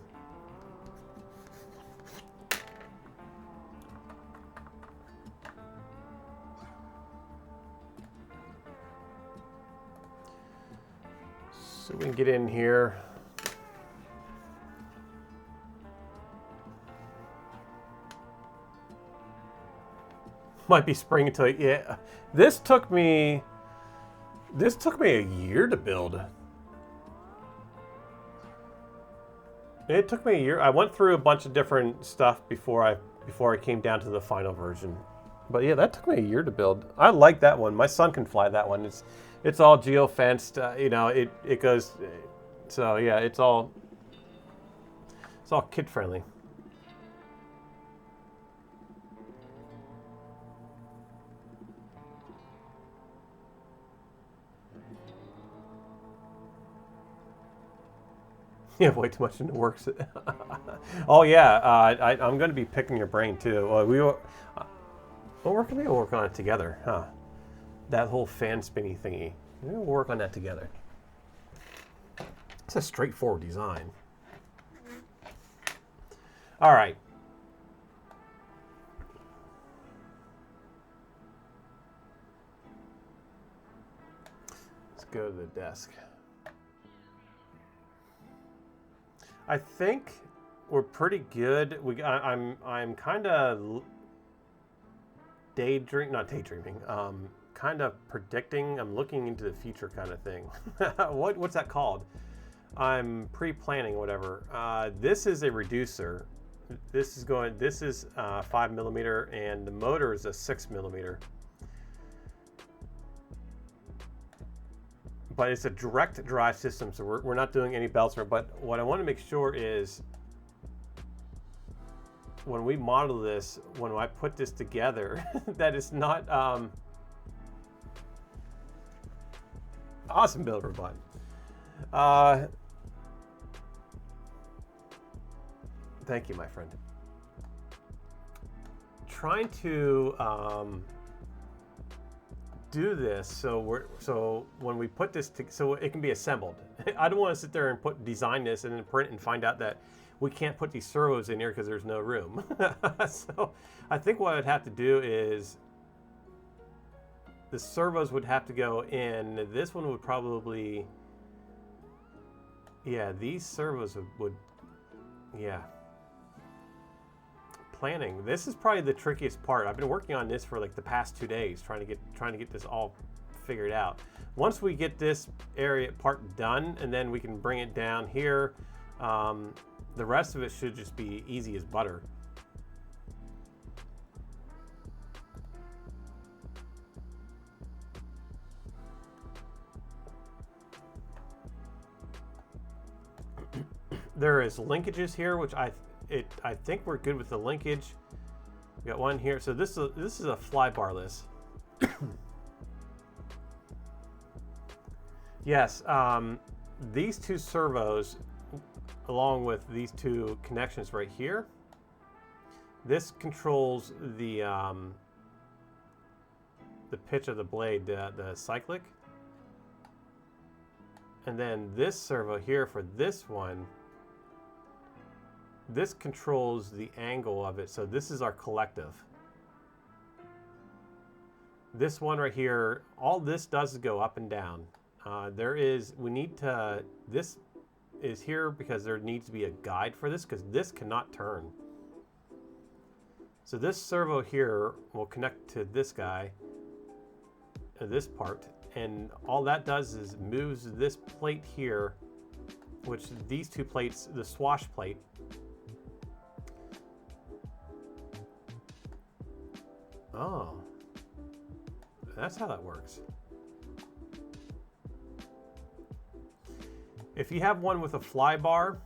So we can get in here. Might be spring until, yeah. This took me This took me a year to build. It took me a year. I went through a bunch of different stuff before I came down to the final version. But yeah, that took me a year to build. I like that one. My son can fly that one. It's all geo-fenced. You know, it goes. So yeah, it's all kid friendly. You have way too much in the works. Oh yeah, I'm going to be picking your brain too. Well, we're going to work on it together, huh? That whole fan spinny thingy. We'll work on that together. It's a straightforward design. All right. Let's go to the desk. I think we're pretty good. I'm kind of not daydreaming. Kind of predicting. I'm looking into the future, kind of thing. What's that called? I'm pre-planning, whatever. This is a reducer. This is 5mm, and the motor is a 6mm. But it's a direct drive system, so we're not doing any belts. But what I want to make sure is when we model this, when I put this together, that it's not awesome build robot. Thank you, my friend. Trying to do this so when we put this so it can be assembled. I don't want to sit there and design this and then print and find out that we can't put these servos in here because there's no room. So I think what I'd have to do is the servos would have to go in. This one would probably, yeah, these servos would yeah. Planning. This is probably the trickiest part. I've been working on this for like the past 2 days, trying to get this all figured out. Once we get this area part done, and then we can bring it down here, the rest of it should just be easy as butter. There is linkages here, which I think we're good with the linkage. We got one here. So this is a fly barless. Yes, these two servos, along with these two connections right here, this controls the pitch of the blade, the cyclic. And then this servo here for this one, this controls the angle of it. So this is our collective. This one right here, all this does is go up and down. This is here because there needs to be a guide for this, because this cannot turn. So this servo here will connect to this guy, this part, and all that does is moves this plate here, which these two plates, the swash plate, oh, that's how that works. If you have one with a fly bar,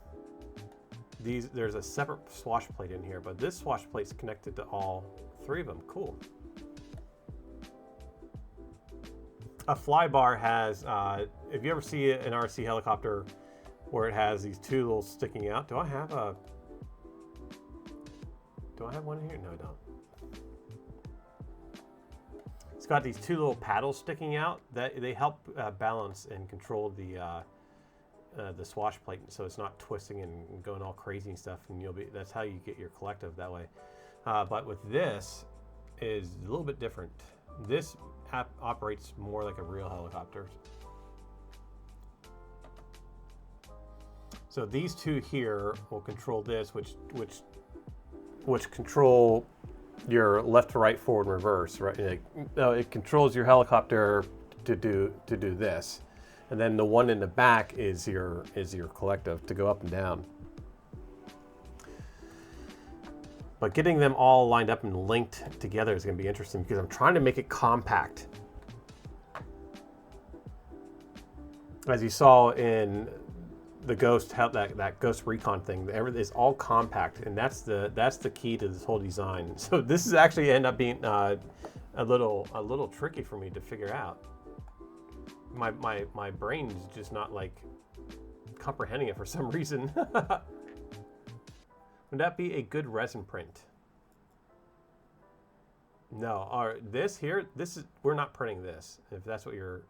there's a separate swash plate in here, but this swash plate's connected to all three of them. Cool. A fly bar has, if you ever see an RC helicopter where it has these two little sticking out, do I have one in here? No, I don't. It's got these two little paddles sticking out that they help balance and control the swash plate, so it's not twisting and going all crazy and stuff. And that's how you get your collective that way. But with this is a little bit different. This operates more like a real helicopter. So these two here will control this, which control your left to right, forward, and reverse. Right? It controls your helicopter to do this, and then the one in the back is your collective to go up and down. But getting them all lined up and linked together is going to be interesting because I'm trying to make it compact. As you saw in the Ghost, how that Ghost Recon thing, everything is all compact, and that's the key to this whole design. So this is actually end up being a little tricky for me to figure out. My brain is just not like comprehending it for some reason. Would that be a good resin print? No. This is we're not printing this. If that's what you're,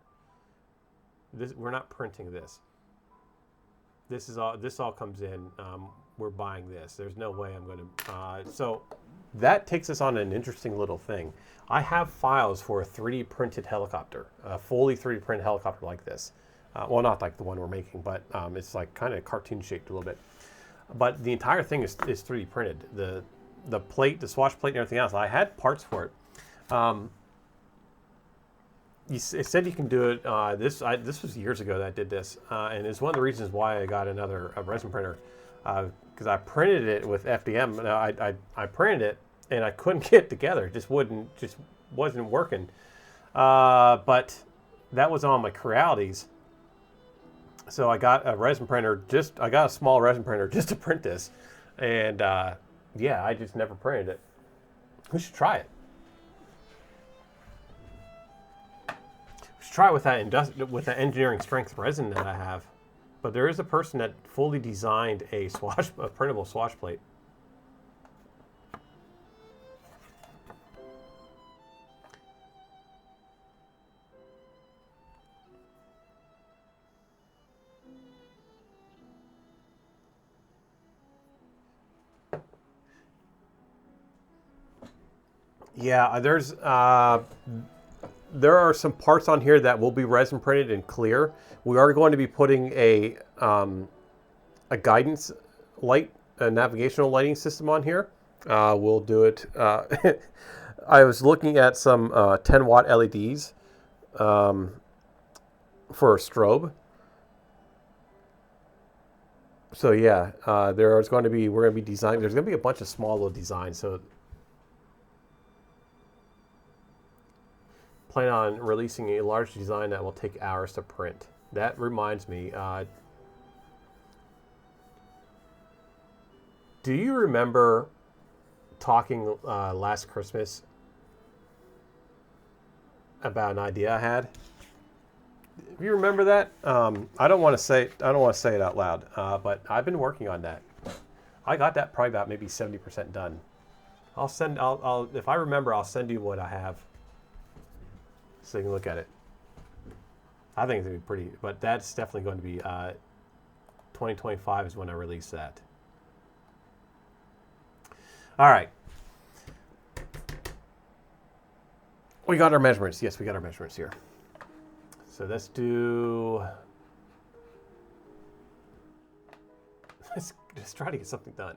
we're not printing this. This all comes in. We're buying this. There's no way I'm going to. So that takes us on an interesting little thing. I have files for a 3D printed helicopter, a fully 3D printed helicopter like this. Well, not like the one we're making, but it's like kind of cartoon shaped a little bit. But the entire thing is 3D printed. The plate, the swash plate, and everything else. I had parts for it. It said you can do it. This was years ago that I did this, and it's one of the reasons why I got another resin printer, because I printed it with FDM. Now I printed it and I couldn't get it together. It just wasn't working. But that was on my Crealities. So I got a resin printer. I got a small resin printer just to print this, and yeah, I just never printed it. We should try it. We should try it with that engineering strength resin that I have. But there is a person that fully designed a printable swash plate. Yeah, there are some parts on here that will be resin printed and clear. We are going to be putting a guidance light, a navigational lighting system on here. We'll do it. I was looking at some 10-watt LEDs for a strobe. So yeah, we're going to be designing. There's going to be a bunch of small little designs. So plan on releasing a large design that will take hours to print. That reminds me, do you remember talking last Christmas about an idea I had? Do you remember that? I don't want to say it out loud, but I've been working on that. I got that probably about maybe 70% done. I'll if I remember, I'll send you what I have, so you can look at it. I think it's going to be pretty, but that's definitely going to be 2025 is when I release that. All right. We got our measurements. Yes, we got our measurements here. So let's do, let's try to get something done.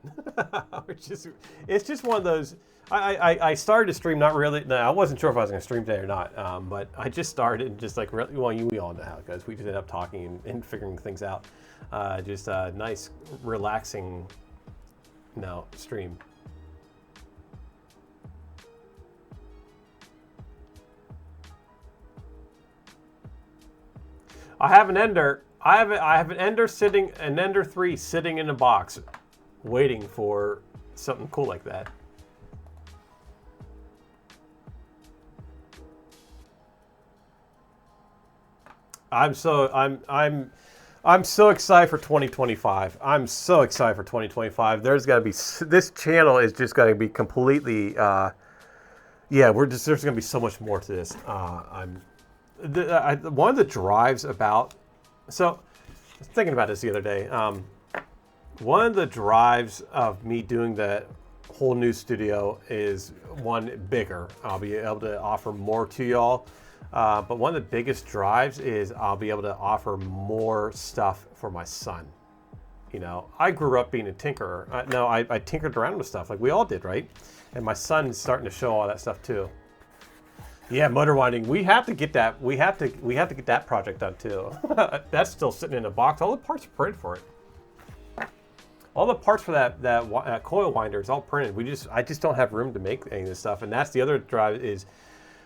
It's just one of those, I started to stream, not really, no, I wasn't sure if I was going to stream today or not, but I just started and just like, well, we all know how it goes. We just end up talking and figuring things out. Just a nice, relaxing, stream. I have an Ender. I have an Ender 3 sitting in a box, waiting for something cool like that. I'm so excited for 2025. I'm so excited for 2025. There's got to be, this channel is just going to be completely, yeah. There's going to be so much more to this. One of the drives about, so I was thinking about this the other day. One of the drives of me doing the whole new studio is one bigger. I'll be able to offer more to y'all. But one of the biggest drives is I'll be able to offer more stuff for my son. I grew up being a tinkerer. I tinkered around with stuff like we all did, right? And my son is starting to show all that stuff too. Yeah, motor winding. We have to get that. We have to get that project done too. That's still sitting in a box. All the parts are printed for it. All the parts for that coil winder is all printed. I just don't have room to make any of this stuff. And that's the other drive is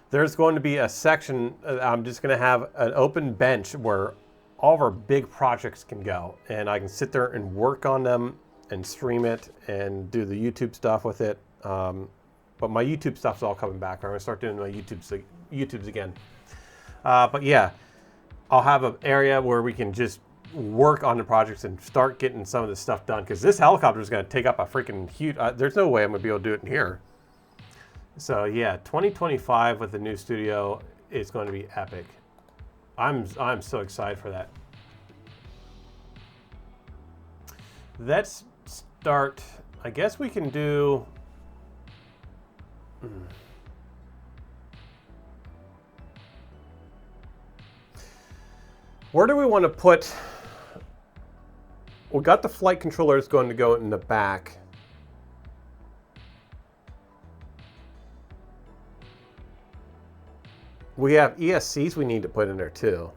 there's going to be a section. I'm just going to have an open bench where all of our big projects can go, and I can sit there and work on them and stream it and do the YouTube stuff with it. But my YouTube stuff's all coming back. I'm gonna start doing my YouTubes again. But yeah, I'll have an area where we can just work on the projects and start getting some of this stuff done. Because this helicopter is gonna take up a freaking huge. There's no way I'm gonna be able to do it in here. So yeah, 2025 with the new studio is going to be epic. I'm so excited for that. Let's start. I guess we can do. Where do we want to put? We got the flight controllers going to go in the back. We have ESCs we need to put in there too.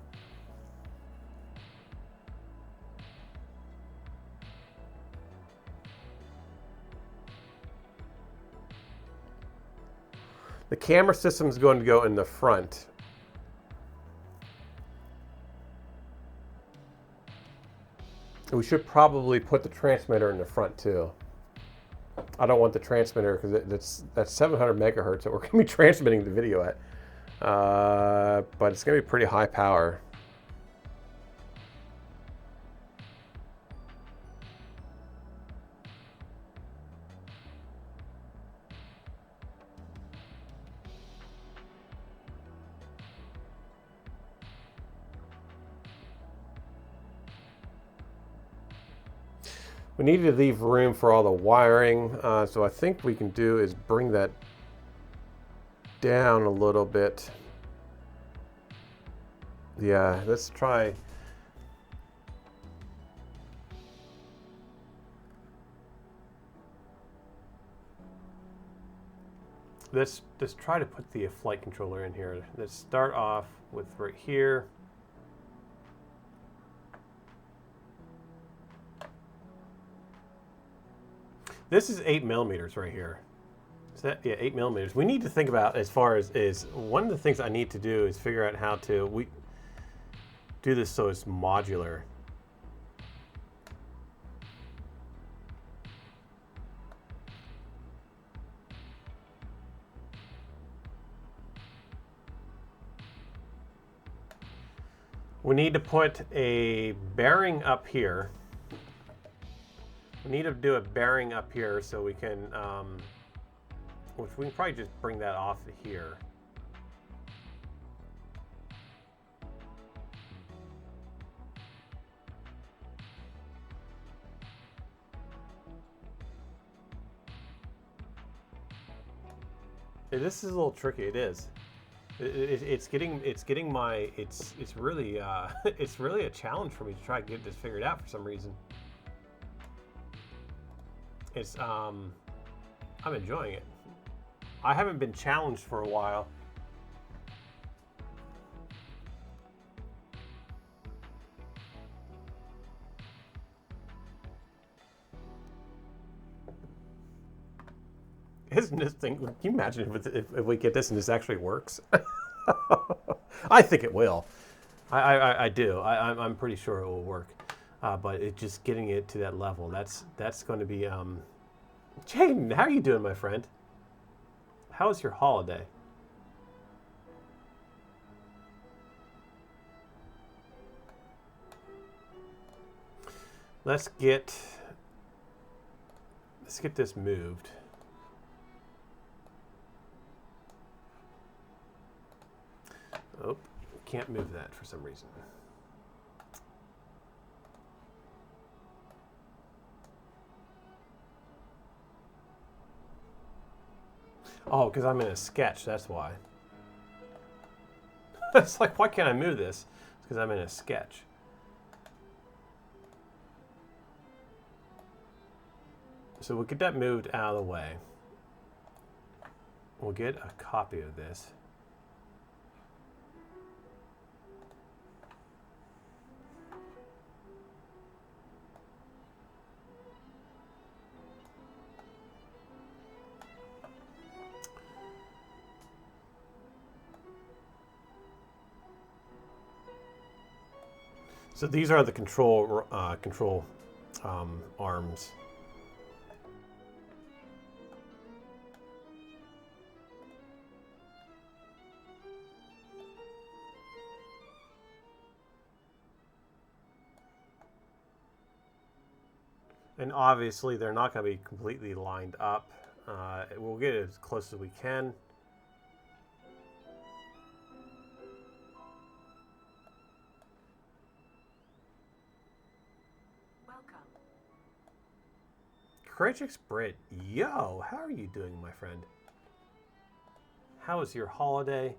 The camera system is going to go in the front. We should probably put the transmitter in the front too. I don't want the transmitter because that's 700 megahertz that we're going to be transmitting the video at. But it's going to be pretty high power. We need to leave room for all the wiring, so I think we can do is bring that down a little bit. Yeah, let's try. Let's try to put the flight controller in here. Let's start off with right here. This is 8mm right here. Is that, yeah, 8mm. We need to think about as far as is one of the things I need to do is figure out how to do this so it's modular. We need to put a bearing up here. We need to do a bearing up here so we can, which we can probably just bring that off to here. This is a little tricky. It is. It's getting my. It's really it's really a challenge for me to try to get this figured out for some reason. It's I'm enjoying it. I haven't been challenged for a while. Isn't this thing? Can you imagine if we get this and this actually works? I think it will. I do. I'm pretty sure it will work. But it just getting it to that level. That's going to be. Jaden, how are you doing, my friend? How was your holiday? Let's get this moved. Oh, can't move that for some reason. Oh, because I'm in a sketch, that's why. It's like, why can't I move this? It's because I'm in a sketch. So we'll get that moved out of the way. We'll get a copy of this. So these are the control arms. And obviously they're not going to be completely lined up. We'll get it as close as we can. Welcome. Kratrix Brit, yo, how are you doing, my friend? How was your holiday?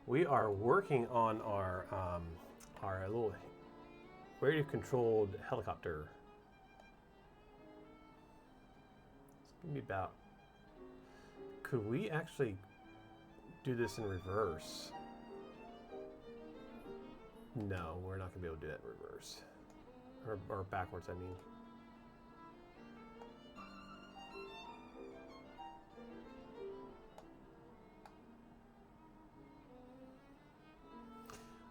We are working on our little radio-controlled helicopter. It's gonna be about. Could we actually do this in reverse? No, we're not gonna be able to do that in reverse, or backwards. I mean.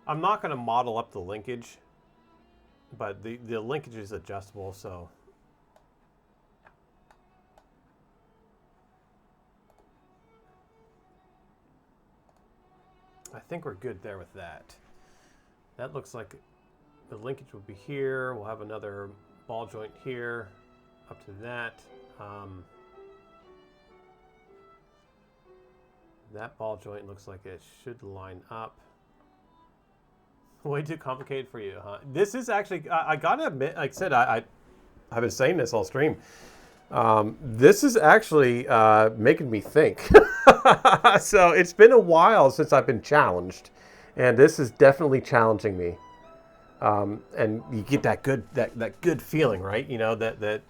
I'm not going to model up the linkage, but the linkage is adjustable, so. I think we're good there with that. That looks like the linkage will be here. We'll have another ball joint here up to that. That ball joint looks like it should line up. Way too complicated for you, huh? This is actually, I gotta admit, like I said, I've been saying this all stream. This is actually making me think. So it's been a while since I've been challenged, and this is definitely challenging me. And you get that good feeling, right? You know, that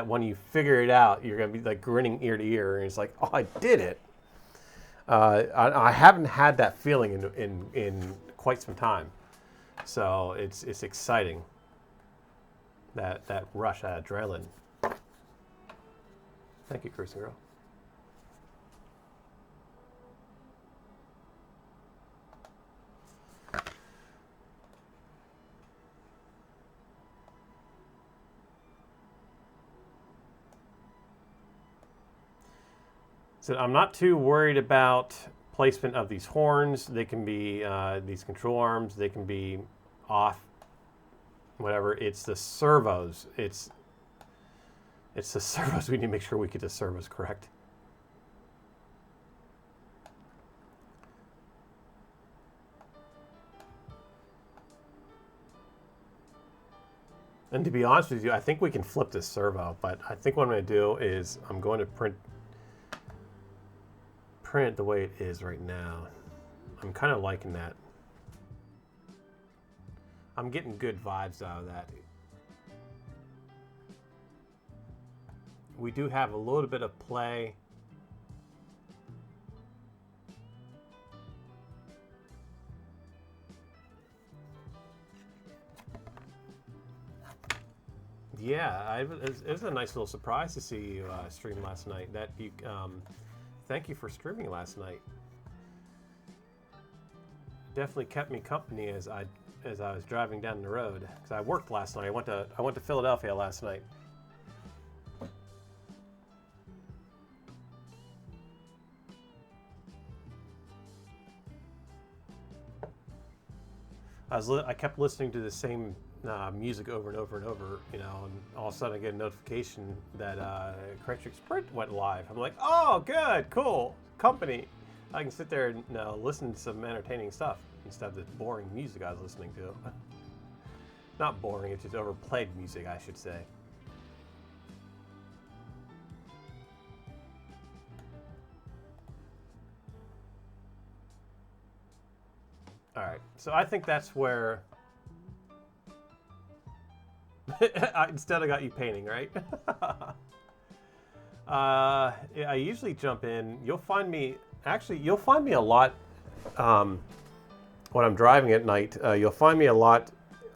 when you figure it out, you're gonna be like grinning ear to ear, and it's like, oh, I did it. I haven't had that feeling in quite some time, so it's exciting. That rush, that adrenaline. Thank you, Cruising Girl. So I'm not too worried about placement of these horns. They can be these control arms. They can be off, whatever. It's the servos. It's the servos. We need to make sure we get the servos correct. And to be honest with you, I think we can flip this servo, but I think what I'm going to do is I'm going to print it the way it is right now. I'm kind of liking that. I'm getting good vibes out of that. We do have a little bit of play. Yeah, it was a nice little surprise to see you stream last night. That you, thank you for streaming last night. Definitely kept me company as I was driving down the road, because I worked last night. I went to Philadelphia last night. I kept listening to the same music over and over and over, you know, and all of a sudden I get a notification that Kratrix Sprint went live. I'm like, oh, good, cool, company. I can sit there and listen to some entertaining stuff instead of the boring music I was listening to. Not boring, it's just overplayed music, I should say. All right, so I think that's where instead I got you painting, right? Yeah, I usually jump in. You'll find me a lot when I'm driving at night. You'll find me a lot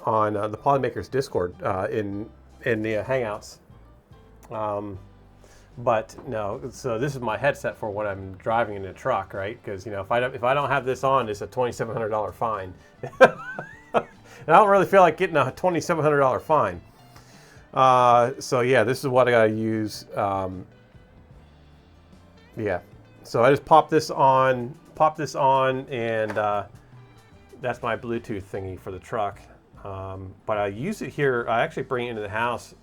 on the Polymakers Discord in the Hangouts. But no, so this is my headset for when I'm driving in a truck, right? Because if I don't have this on, it's a $2,700 fine. And I don't really feel like getting a $2,700 fine. So yeah, this is what I gotta use. Yeah, so I just pop this on, and that's my Bluetooth thingy for the truck. But I use it here. I actually bring it into the house.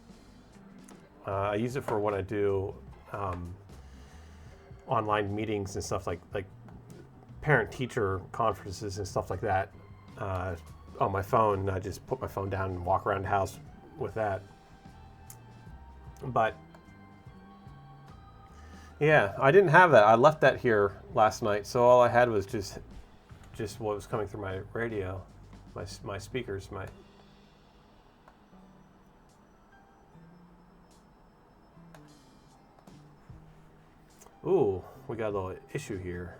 I use it for when I do online meetings and stuff like parent-teacher conferences and stuff like that on my phone. I just put my phone down and walk around the house with that. But yeah, I didn't have that. I left that here last night, so all I had was just what was coming through my radio, my speakers, my. Ooh, we got a little issue here.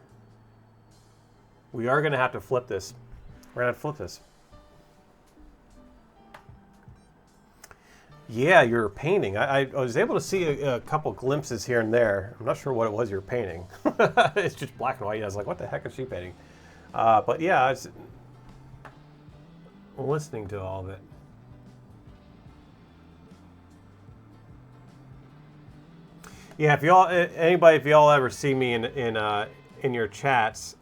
We are going to have to flip this. We're going to flip this. Yeah, you're painting. I was able to see a couple glimpses here and there. I'm not sure what it was you're painting. It's just black and white. I was like, what the heck is she painting? But yeah, I was listening to all of it. Yeah, if y'all ever see me in your chats,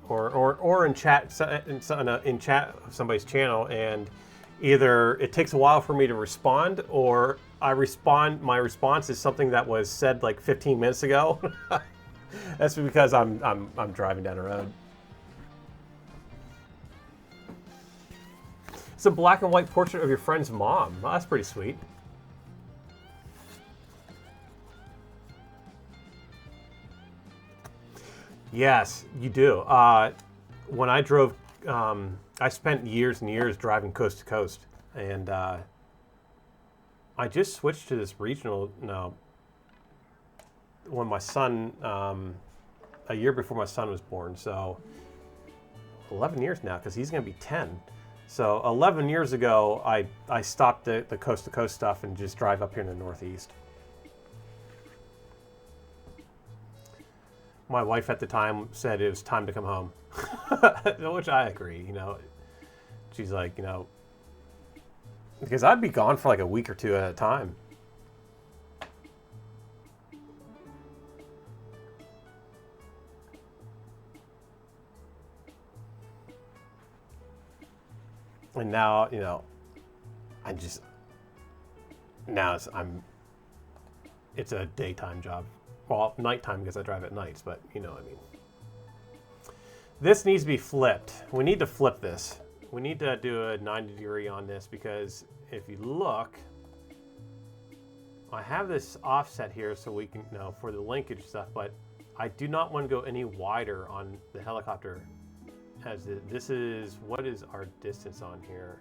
or in chat in chat of somebody's channel, and either it takes a while for me to respond, or my response is something that was said like 15 minutes ago. That's because I'm driving down the road. It's a black and white portrait of your friend's mom. Well, that's pretty sweet. Yes, you do. When I drove, I spent years and years driving coast to coast, and I just switched to this regional now. When my son, a year before my son was born, so 11 years now, because he's going to be 10. So 11 years ago, I stopped the coast to coast stuff and just drive up here in the Northeast. My wife at the time said it was time to come home, which I agree. She's like, because I'd be gone for like a week or two at a time. And now, it's a daytime job. Well, nighttime because I drive at nights, but you know what I mean. This needs to be flipped. We need to flip this. We need to do a 90-degree on this, because if you look, I have this offset here so we can, for the linkage stuff, but I do not want to go any wider on the helicopter. This is, what is our distance on here?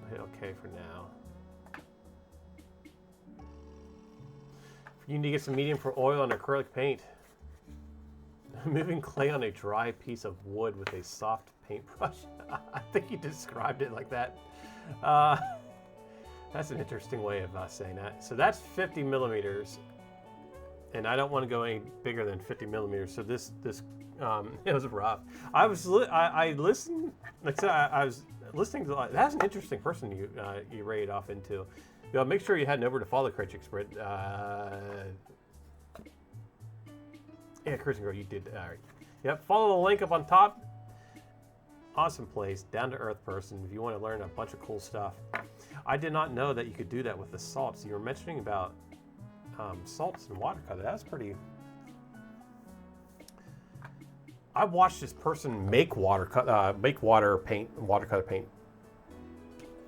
I'll hit OK for now. You need to get some medium for oil and acrylic paint. Moving clay on a dry piece of wood with a soft paintbrush. I think you described it like that. That's an interesting way of saying that. So that's 50 millimeters, and I don't want to go any bigger than 50 millimeters. So this it was rough. I listened. Like I said, I was listening to. That's an interesting person you rated off into. Make sure you head over to follow Craig Expert. Yeah, Christian Girl, you did. All right. Yep, follow the link up on top. Awesome place, down-to-earth person. If you want to learn a bunch of cool stuff. I did not know that you could do that with the salts. You were mentioning about salts and watercolor. That's pretty. I watched this person make watercolor paint.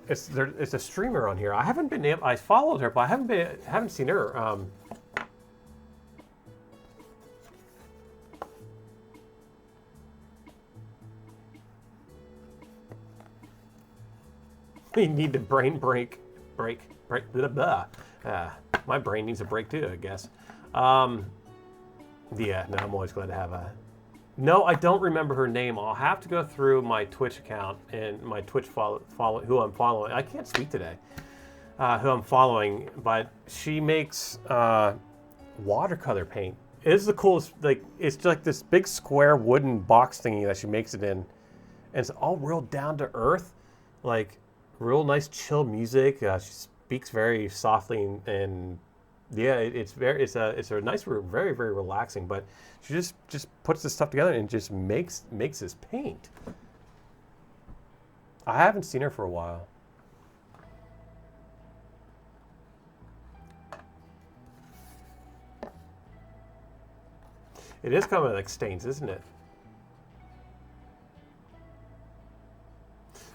It's a streamer on here. I haven't been able. I followed her, but I haven't seen her. You need the brain break. Blah, blah. My brain needs a break too, I guess. Yeah, no, I'm always glad to have a. No, I don't remember her name. I'll have to go through my Twitch account and my Twitch follow who I'm following. I can't speak today. who I'm following, but she makes watercolor paint. It is the coolest. Like, it's like this big square wooden box thingy that she makes it in, and it's all real down to earth, like real nice chill music. She speaks very softly and yeah, it's a nice, very very relaxing. But she just puts this stuff together and just makes this paint. I haven't seen her for a while. It is kind of like stains, isn't it?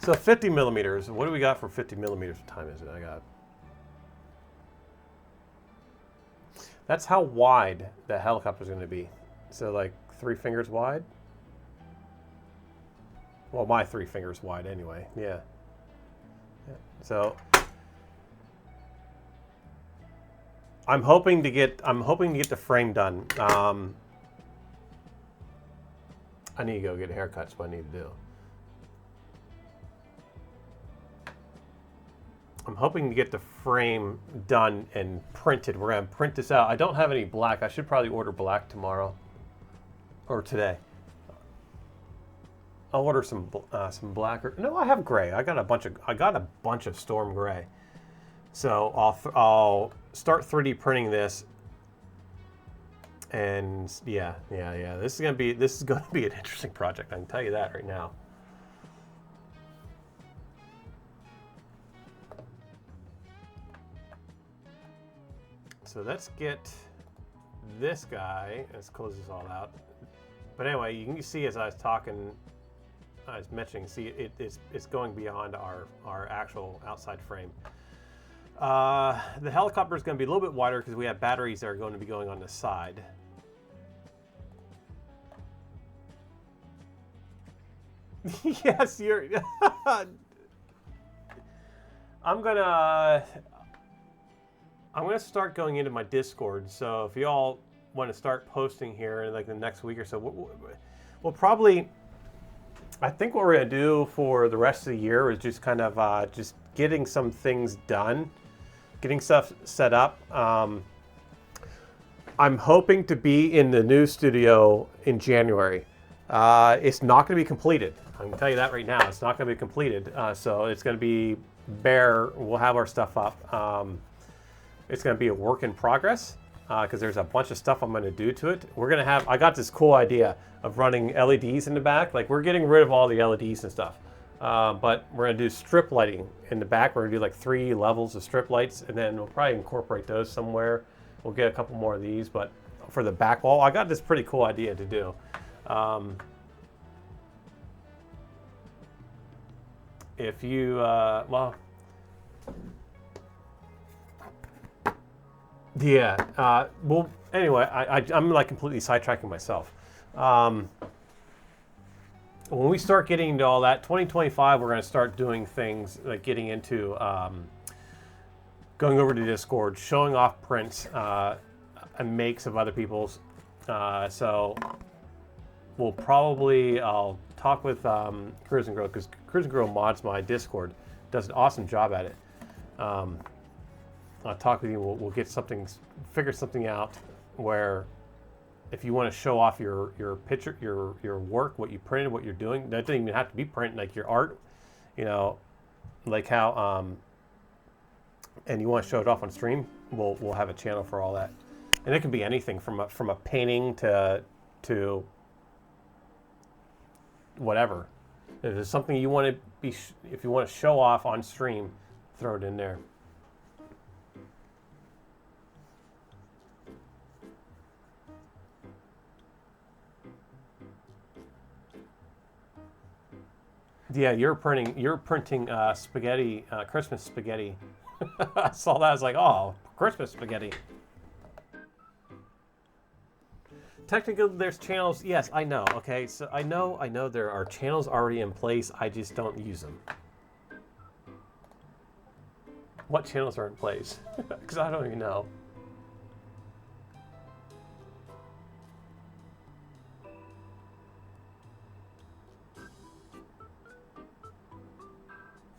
So 50 millimeters. What do we got for 50 millimeters? What time is it? I got. That's how wide the helicopter is going to be. So like 3 fingers wide. Well, my 3 fingers wide anyway. Yeah. So I'm hoping to get the frame done. I need to go get a haircut. That's what I need to do. I'm hoping to get the frame done and printed. We're going to print this out. I don't have any black. I should probably order black tomorrow or today. I'll order some black. No, I have gray. I got a bunch of storm gray. So I'll start 3D printing this. And yeah. This is gonna be an interesting project. I can tell you that right now. So let's get this guy. Let's close this all out. But anyway, you can see as I was talking, I was mentioning, see it's going beyond our actual outside frame. The helicopter is going to be a little bit wider because we have batteries that are going to be going on the side. Yes, you're. I'm gonna start going into my Discord. So if y'all want to start posting here in like the next week or so, we'll probably. I think what we're gonna do for the rest of the year is just kind of just getting some things done, getting stuff set up. I'm hoping to be in the new studio in January. It's not going to be completed. I can tell you that right now. It's not going to be completed. So it's going to be bare. We'll have our stuff up. It's going to be a work in progress because there's a bunch of stuff I'm going to do to it. We're going to have. I got this cool idea of running LEDs in the back. Like, we're getting rid of all the LEDs and stuff. But we're going to do strip lighting in the back. We're going to do like 3 levels of strip lights, and then we'll probably incorporate those somewhere. We'll get a couple more of these, but for the back wall, I got this pretty cool idea to do. If you, well, yeah, well, anyway, I'm like completely sidetracking myself. When we start getting into all that, 2025, we're going to start doing things like getting into going over to Discord, showing off prints and makes of other people's. So we'll probably, I'll talk with Cruise and Grow, because Cruise and Grow mods my Discord, does an awesome job at it. I'll talk with you. We'll get something, figure something out where if you want to show off your picture, your work, what you printed, what you're doing, that doesn't even have to be print, like your art, you know, like how, and you want to show it off on stream, we'll have a channel for all that, and it can be anything from a painting to whatever. If there's something you want to be, if you want to show off on stream, throw it in there. Yeah, you're printing spaghetti, Christmas spaghetti. I saw that, I was like, oh, Christmas spaghetti. Technically, there's channels. Yes, I know. Okay, so I know there are channels already in place. I just don't use them. What channels are in place? Because I don't even know.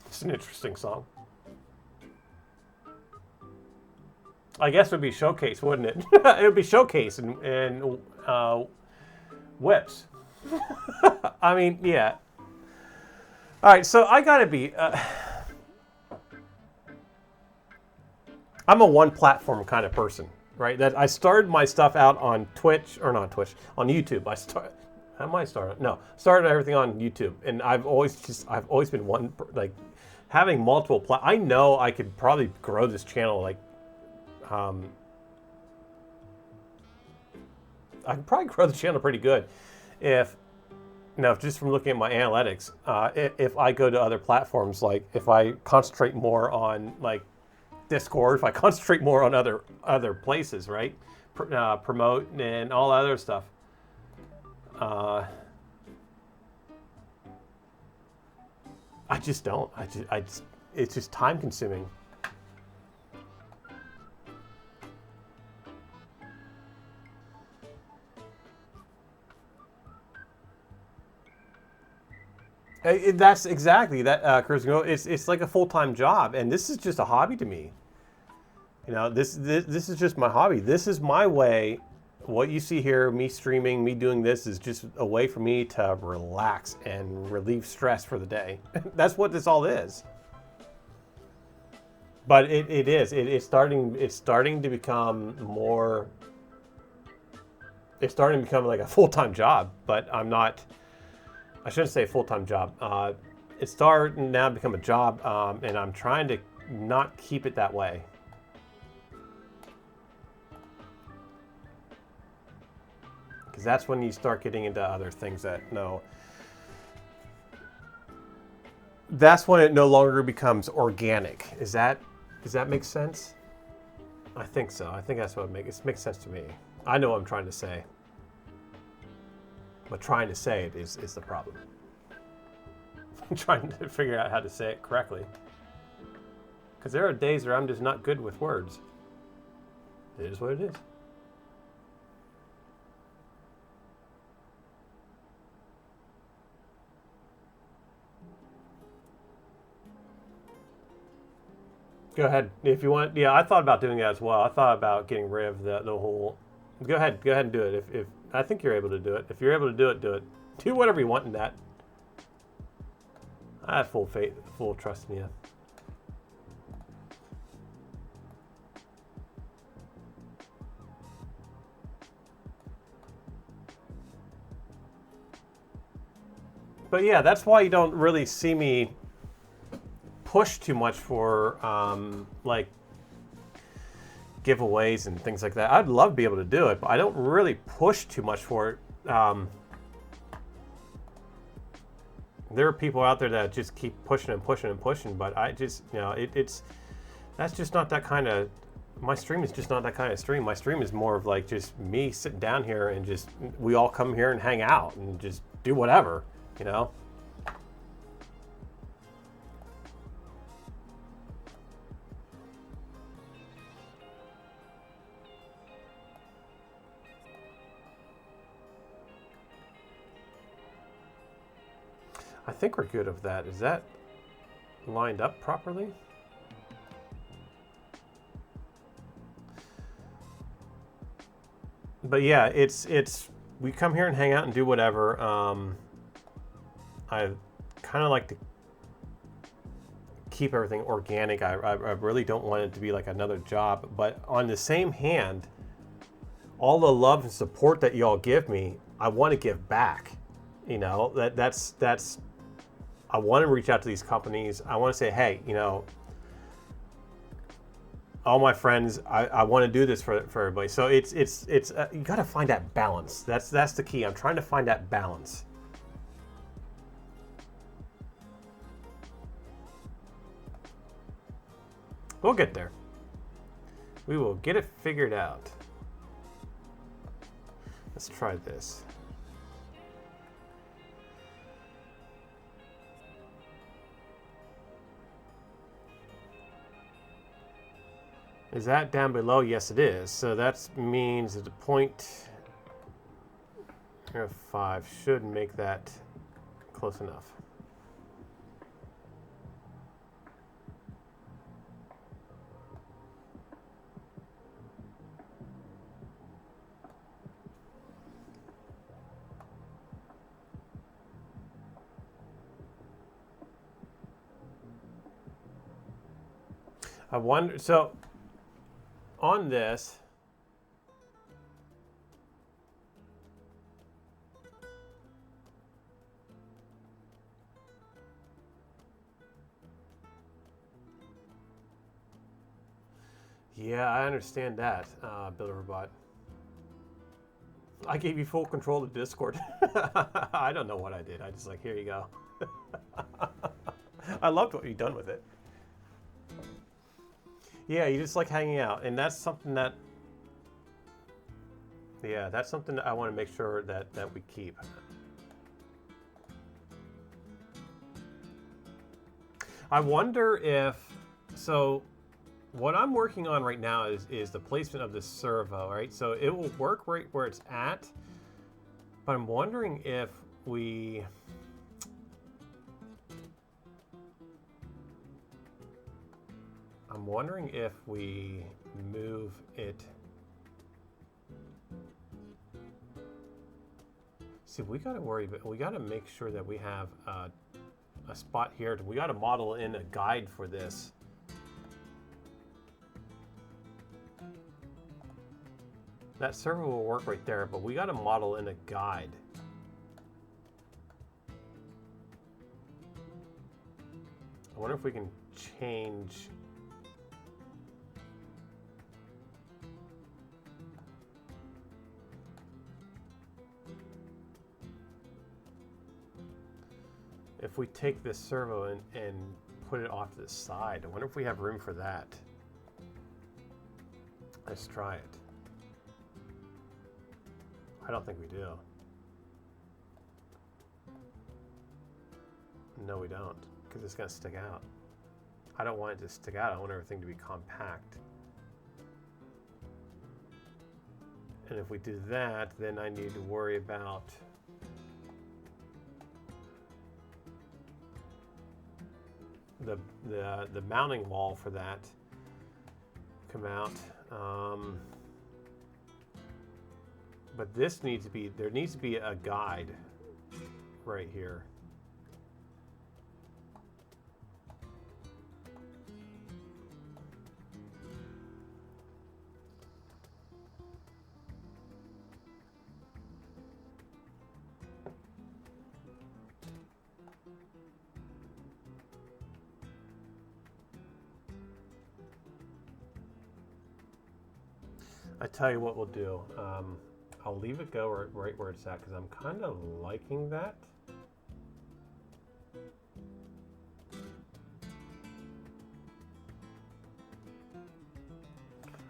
It's an interesting song. I guess it would be Showcase, wouldn't it? It would be Showcase and Whips. I mean, yeah. All right, so I gotta be. I'm a one platform kind of person, right? That I started my stuff out on Twitch or not Twitch, on YouTube. How am I started? No, started everything on YouTube, and I've always been one like having multiple. I know I could probably grow this channel like. I can probably grow the channel pretty good if just from looking at my analytics, if I go to other platforms, like if I concentrate more on like Discord, if I concentrate more on other places, right? Promote and all other stuff. I just don't. It's just time consuming. That's exactly that, Chris. It's like a full-time job, and this is just a hobby to me. You know, this is just my hobby. This is my way. What you see here, me streaming, me doing this, is just a way for me to relax and relieve stress for the day. That's what this all is. But it's starting to become more. It's starting to become like a full-time job, but I'm not. I shouldn't say full-time job. It's starting now to become a job, and I'm trying to not keep it that way. Because that's when you start getting into other things that no. That's when it no longer becomes organic. Does that make sense? I think so. I think that's what it makes sense to me. I know what I'm trying to say. But trying to say it is the problem. I'm trying to figure out how to say it correctly. Because there are days where I'm just not good with words. It is what it is. Go ahead. If you want. Yeah, I thought about doing that as well. I thought about getting rid of the whole... Go ahead and do it. If I think you're able to do it. If you're able to do it, do it. Do whatever you want in that. I have full faith, full trust in you. But yeah, that's why you don't really see me push too much for like giveaways and things like that. I'd love to be able to do it, but I don't really push too much for it. There are people out there that just keep pushing and pushing and pushing, but I just, that's just not that kind of, my stream is just not that kind of stream. My stream is more of like just me sitting down here and just, we all come here and hang out and just do whatever, you know? I think we're good with that. Is that lined up properly? But yeah, it's we come here and hang out and do whatever. I kind of like to keep everything organic. I really don't want it to be like another job. But on the same hand, all the love and support that y'all give me, I want to give back. You know, that's I want to reach out to these companies. I want to say, hey, all my friends, I want to do this for everybody. So it's you got to find that balance. That's the key. I'm trying to find that balance. We'll get there. We will get it figured out. Let's try this. Is that down below? Yes, it is. So that means that the 0.05 should make that close enough. I wonder, so on this, yeah, I understand that, Builderbot. I gave you full control of Discord. I don't know what I did. I just like, here you go. I loved what you've done with it. Yeah, you just like hanging out, and that's something that, yeah, that's something that I want to make sure that we keep. I wonder if, so what I'm working on right now is the placement of the servo, right? So it will work right where it's at, but I'm wondering if we, move it. See, we got to worry, but we got to make sure that we have a spot here. We got to model in a guide for this. That server will work right there, but we got to model in a guide. I wonder if we can change. If we take this servo and put it off to the side, I wonder if we have room for that. Let's try it. I don't think we do. No, we don't, because it's going to stick out. I don't want it to stick out. I want everything to be compact. And if we do that, then I need to worry about the mounting wall for that. Come out. But this needs to be, there needs to be a guide right here. I tell you what we'll do. I'll leave it go right where it's at because I'm kind of liking that.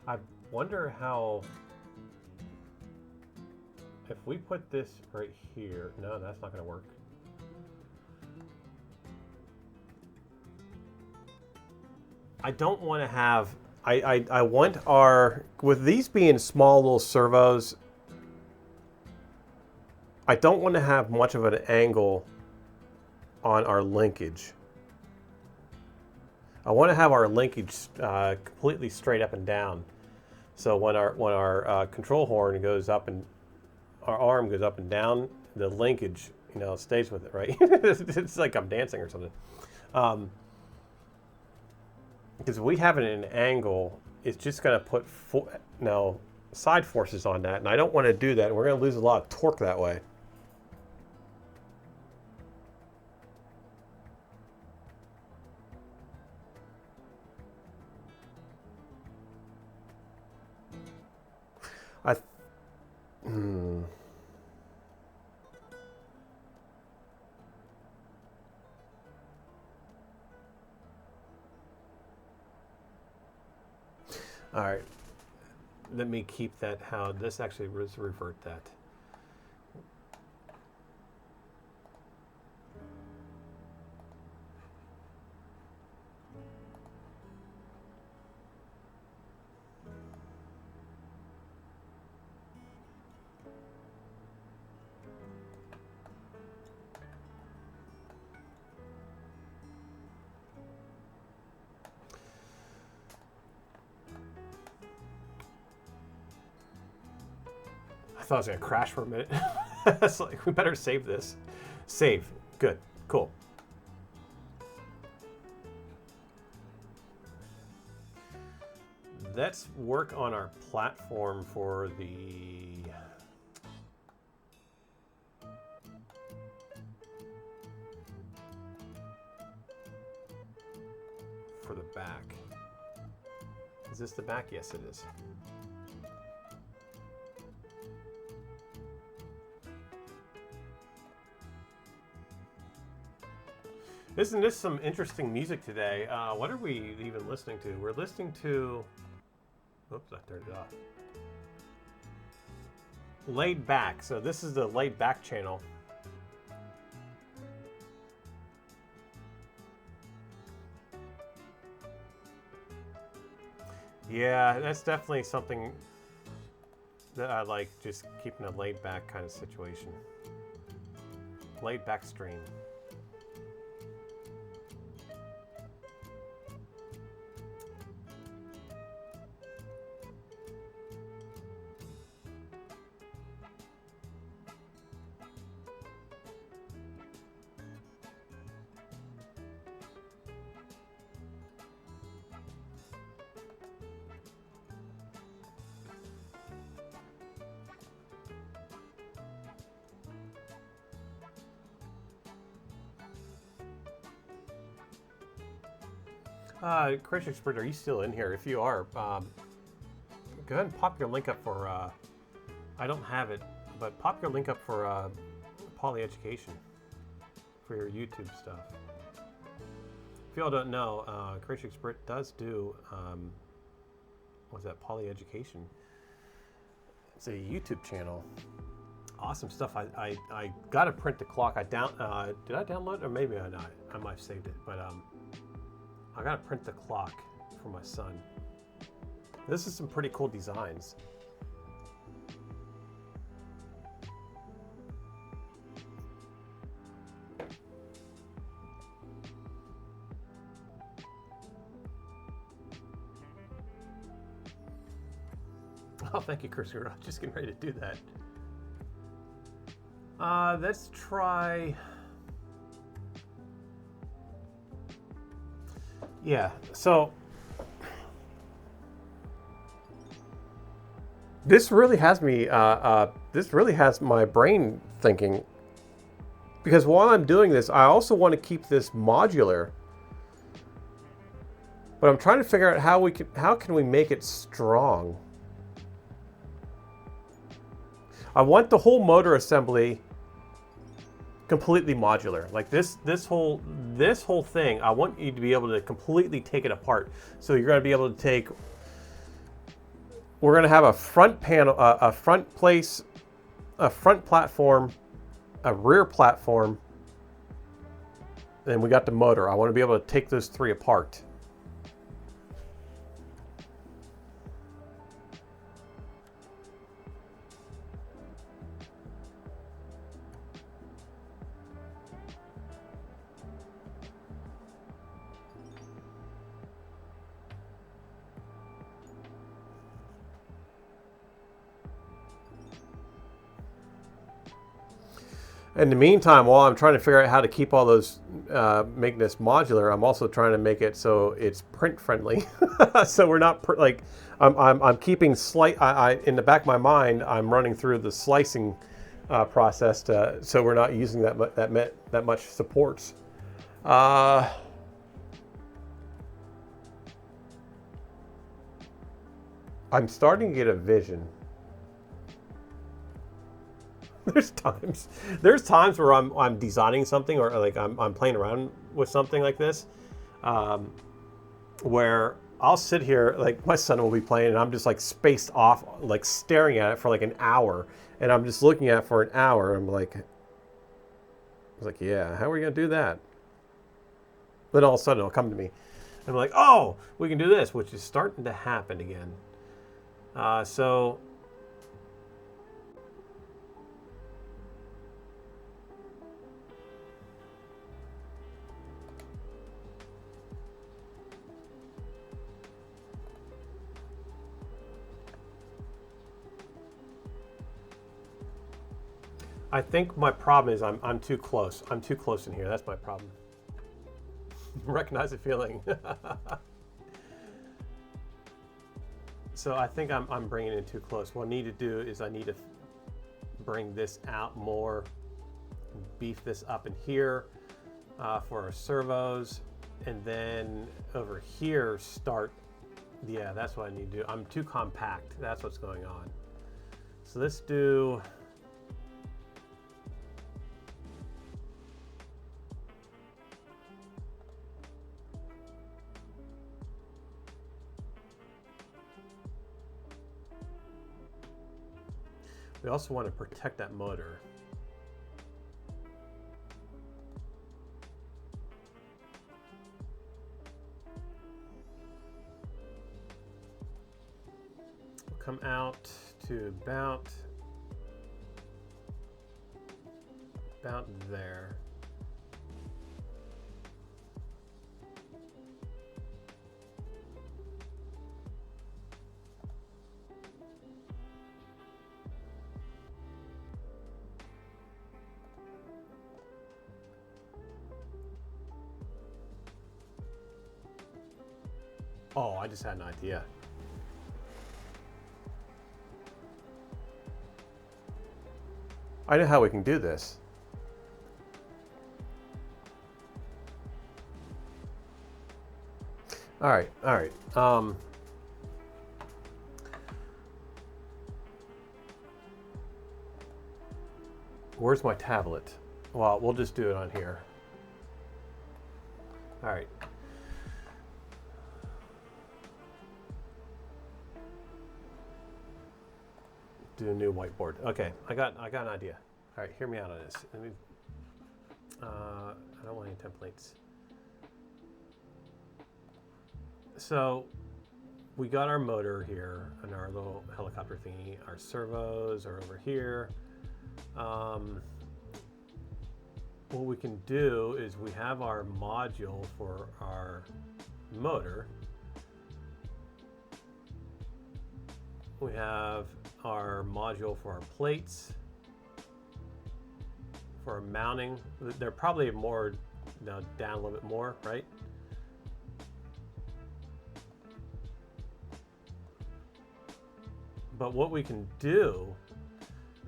I wonder how, if we put this right here, no, that's not going to work. I don't want to have, I want our, with these being small little servos, I don't want to have much of an angle on our linkage. I want to have our linkage completely straight up and down. So when our control horn goes up and our arm goes up and down, the linkage, you know, stays with it, right? It's like I'm dancing or something. Because if we have it in an angle, it's just going to put side forces on that, and I don't want to do that. We're going to lose a lot of torque that way. All right, let me keep that how this actually revert that. I thought it was gonna crash for a minute. It's like, we better save this. Save. Good. Cool. let's work on our platform for the back. Is this the back? Yes, it is. Isn't this some interesting music today? What are we even listening to? We're listening to... Oops, I turned it off. Laid Back. So this is the Laid Back channel. Yeah, that's definitely something that I like, just keeping a laid back kind of situation. Laid back stream. Crash Expert, are you still in here? If you are, go ahead and pop your link up for, I don't have it, but pop your link up for Poly Education for your YouTube stuff. If y'all don't know, Crash Expert does do, what's that, Poly Education. It's a YouTube channel. Awesome stuff. I got to print the clock. Did I download it? Or maybe I might have saved it, but I gotta print the clock for my son. This is some pretty cool designs. Oh, thank you, Chris. I was just getting ready to do that. Let's try... Yeah, so this really has me, this really has my brain thinking, because while I'm doing this, I also want to keep this modular, but I'm trying to figure out how can we make it strong. I want the whole motor assembly completely modular. Like this whole thing, I want you to be able to completely take it apart. So you're going to be able to take, we're going to have a front panel, a front place, a front platform, a rear platform, and we got the motor. I want to be able to take those three apart. In the meantime, while I'm trying to figure out how to keep all those, make this modular, I'm also trying to make it so it's print friendly. So we're not I'm keeping in the back of my mind, I'm running through the slicing process so we're not using that much supports. I'm starting to get a vision. There's times where I'm designing something, or like I'm playing around with something like this, where I'll sit here, like my son will be playing and I'm just like spaced off, like staring at it for like an hour, and I'm just looking at it for an hour. I was like, yeah, how are we gonna do that? Then all of a sudden it'll come to me and I'm like, oh, we can do this, which is starting to happen again. So I think my problem is I'm too close. I'm too close in here. That's my problem. Recognize the feeling. So I think I'm bringing it too close. What I need to do is I need to bring this out more, beef this up in here for our servos, and then over here start. Yeah, that's what I need to do. I'm too compact. That's what's going on. So let's do. We also want to protect that motor. We'll come out to about there. Oh, I just had an idea. I know how we can do this. All right, all right. Where's my tablet? Well, we'll just do it on here. All right. Do a new whiteboard. Okay, I got an idea. All right, hear me out on this. Let me. I don't want any templates. So, we got our motor here and our little helicopter thingy. Our servos are over here. What we can do is we have our module for our motor. We have our module for our plates, for our mounting. They're probably more now down a little bit more, right? But what we can do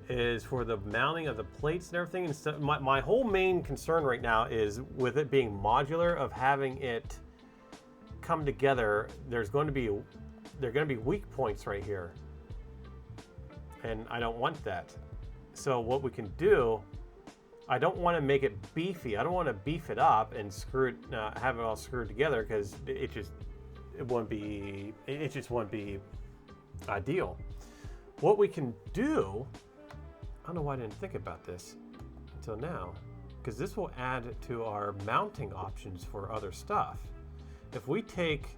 is for the mounting of the plates and everything, and stuff, my whole main concern right now is with it being modular, of having it come together. There are going to be weak points right here, and I don't want that. So what we can do, I don't want to make it beefy. I don't want to beef it up and screw it, have it all screwed together, because it just won't be ideal. What we can do, I don't know why I didn't think about this until now, because this will add to our mounting options for other stuff. If we take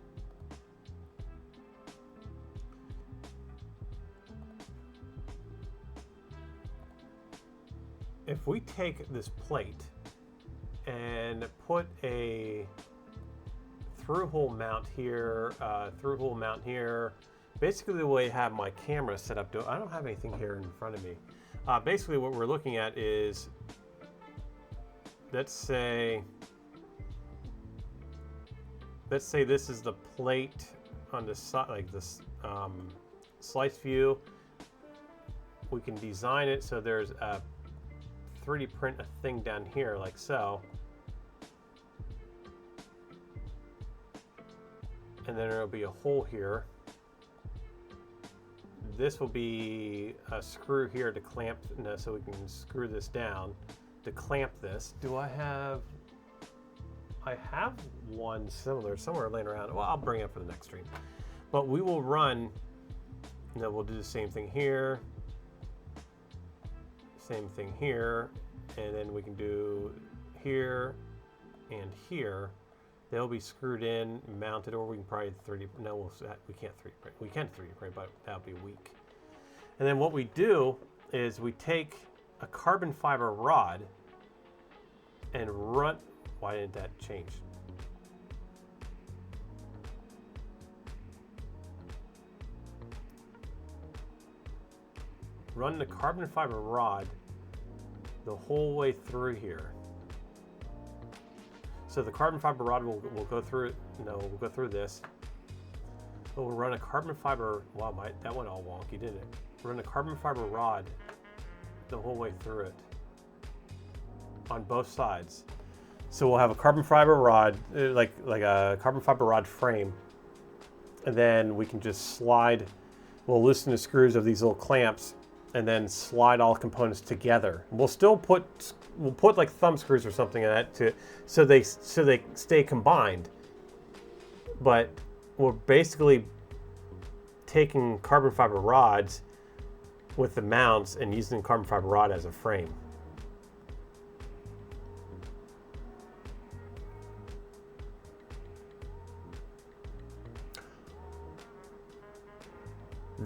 this plate and put a through hole mount here, basically the way I have my camera set up, I don't have anything here in front of me. Basically what we're looking at is, let's say this is the plate on the side, like this slice view. We can design it so there's a 3D print a thing down here like so. And then there'll be a hole here. This will be a screw here to clamp, so we can screw this down to clamp this. I have one similar somewhere laying around. Well, I'll bring it up for the next stream. But we will run, we'll do the same thing here, and then we can do here and here. They'll be screwed in, mounted, or we can probably 3D. No, we can't 3D print. We can 3D print, but that would be weak. And then what we do is we take a carbon fiber rod and run. Why didn't that change? Run the carbon fiber rod the whole way through here. So the carbon fiber rod will go through it. We'll go through this. But we'll run a carbon fiber. Wow, that went all wonky, didn't it? We'll run a carbon fiber rod the whole way through it on both sides. So we'll have a carbon fiber rod, like a carbon fiber rod frame, and then we can just slide. We'll loosen the screws of these little clamps, and then slide all components together. We'll put like thumb screws or something in that so they stay combined. But we're basically taking carbon fiber rods with the mounts and using the carbon fiber rod as a frame.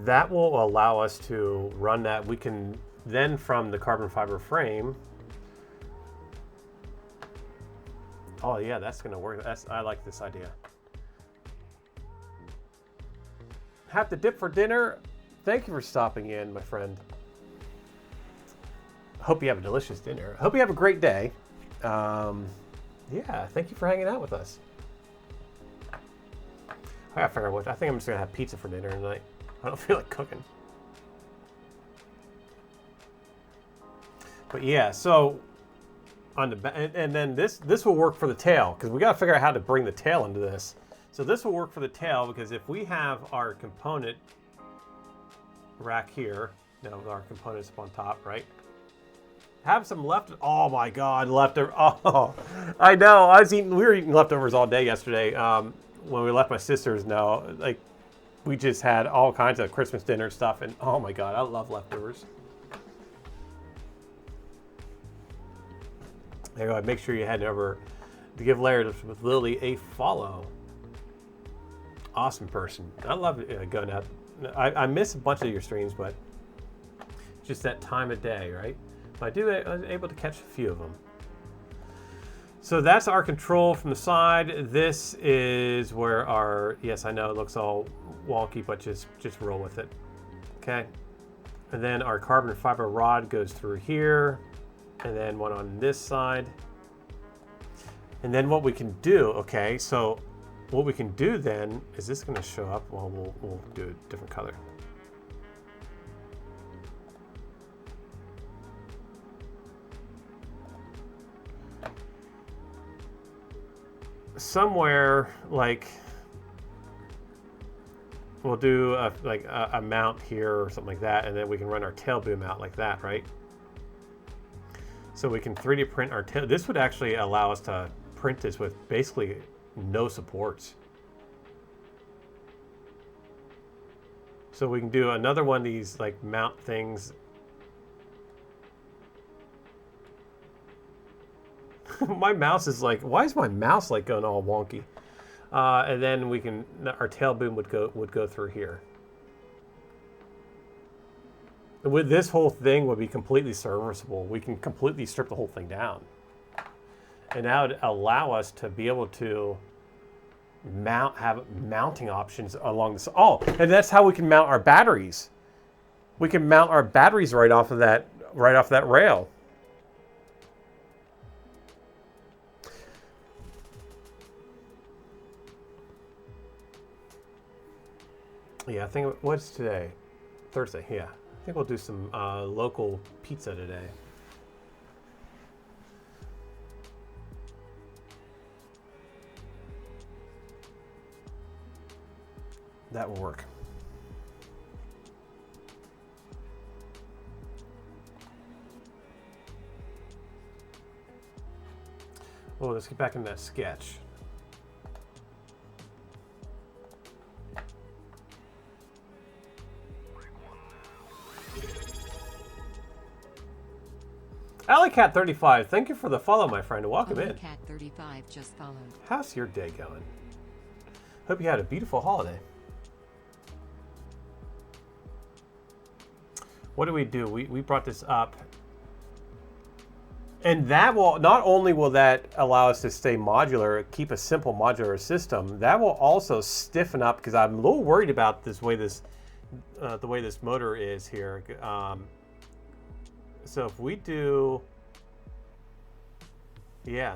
That will allow us to run that. We can then, from the carbon fiber frame, oh yeah, that's gonna work. I like this idea. Have to dip for dinner. Thank you for stopping in, my friend. Hope you have a delicious dinner. Hope you have a great day. Yeah, thank you for hanging out with us. I gotta figure out what. I think I'm just gonna have pizza for dinner tonight. I don't feel like cooking. But yeah, so on the and then this will work for the tail, because we got to figure out how to bring the tail into this. So this will work for the tail, because if we have our component rack here, our components up on top, right? Have some left. Oh my God, leftover. Oh, I know. We were eating leftovers all day yesterday. When we left my sister's, like we just had all kinds of Christmas dinner stuff, and oh my God, I love leftovers. There you go. Make sure you head over to give Layers with Lily a follow. Awesome person. I love going out. I miss a bunch of your streams, but just that time of day, right? I was able to catch a few of them. So that's our control from the side. This is where our, yes, I know it looks all wonky, but just roll with it. Okay. And then our carbon fiber rod goes through here, and then one on this side. And then what we can do, okay, so what we can do then, is this going to show up? Well, we'll do a different color. Somewhere, like, we'll do a mount here or something like that, and then we can run our tail boom out like that, right? So we can 3D print our tail. This would actually allow us to print this with basically no supports. So we can do another one of these like mount things. My mouse is like, why is my mouse like going all wonky? And then we can, our tail boom would go through here. With this whole thing would be completely serviceable. We can completely strip the whole thing down. And that would allow us to be able to have mounting options along this. Oh, and that's how we can mount our batteries. We can mount our batteries right off that rail. Yeah, I think, what's today? Thursday, yeah. I think we'll do some local pizza today. That will work. Oh, let's get back into that sketch. AlleyCat35, thank you for the follow, my friend. Welcome in. AlleyCat35 just followed. How's your day going? Hope you had a beautiful holiday. What do? We brought this up. And that will, not only will that allow us to stay modular, keep a simple modular system, that will also stiffen up, because I'm a little worried about the way this motor is here. So if we do, yeah,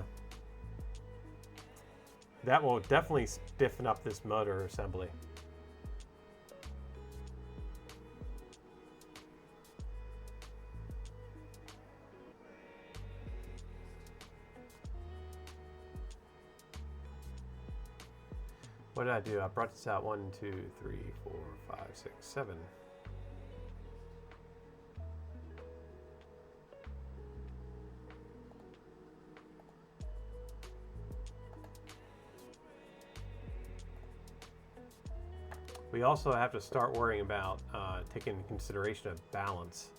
that will definitely stiffen up this motor assembly. What did I do? I brought this out 1, 2, 3, 4, 5, 6, 7. We also have to start worrying about taking into consideration of balance.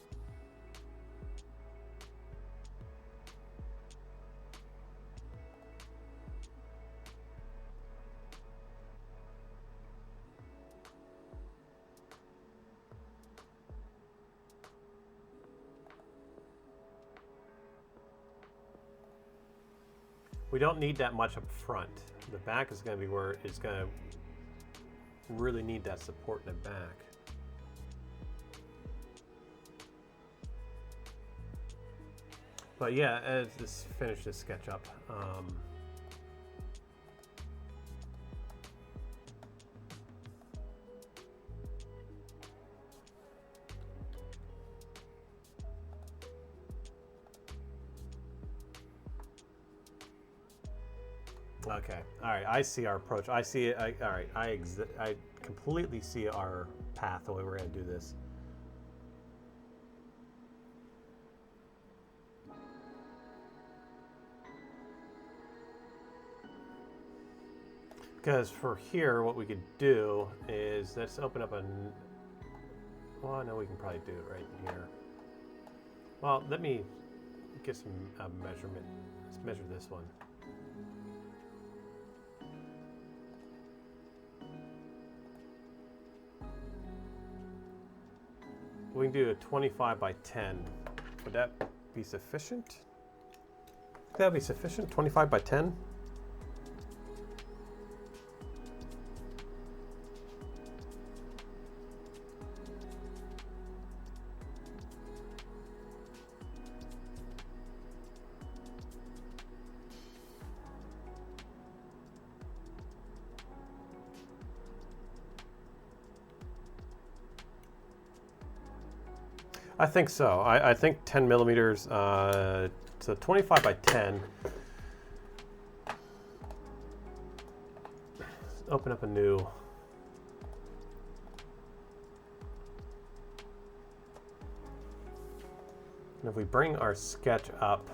We don't need that much up front. The back is going to be where it's going to really need that support in the back. But yeah, let's finish this sketch up. Okay. All right. I see our approach. I see it. All right. I completely see our path, the way we're going to do this. Because for here, what we could do is let's open up a. Well, no, we can probably do it right here. Well, let me get some measurement. Let's measure this one. We can do a 25 by 10. Would that be sufficient? That would be sufficient, 25 by 10? I think so. I think 10 millimeters, so 25 by 10. Let's open up a new. And if we bring our sketch up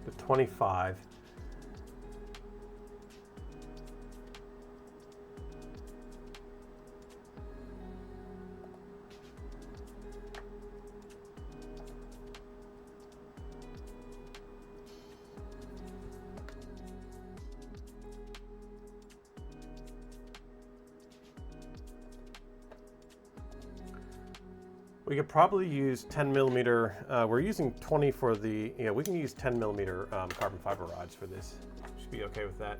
to 25, we could probably use 10 millimeter. We're using 20 for the, we can use 10 millimeter carbon fiber rods for this. Should be okay with that.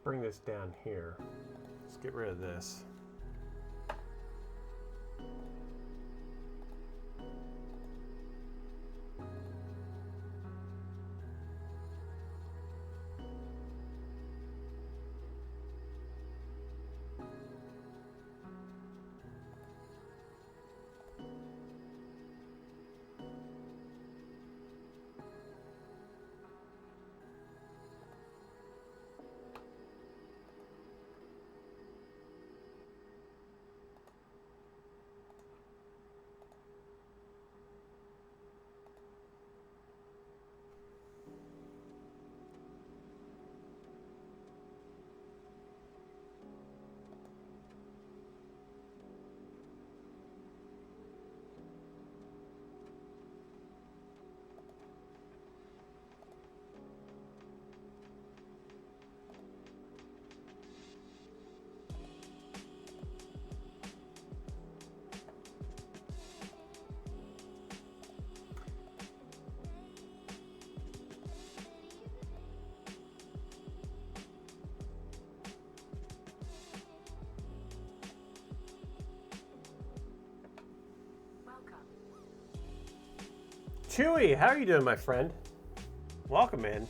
Bring this down here. Let's get rid of this. Chewy, how are you doing, my friend? Welcome in.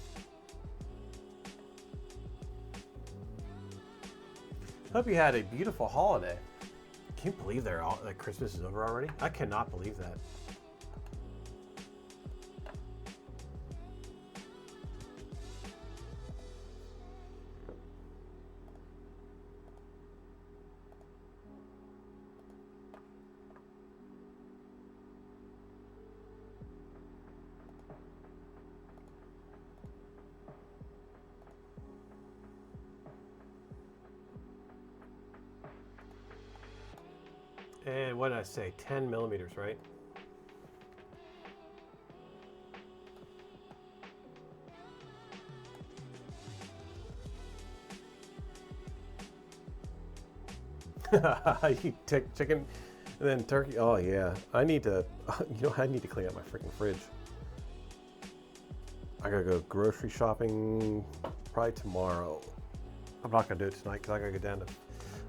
Hope you had a beautiful holiday. Can't believe that Christmas is over already. I cannot believe that. And what did I say? 10 millimeters, right? You take chicken and then turkey. Oh yeah, I need to. I need to clean up my freaking fridge. I gotta go grocery shopping probably tomorrow. I'm not gonna do it tonight because I gotta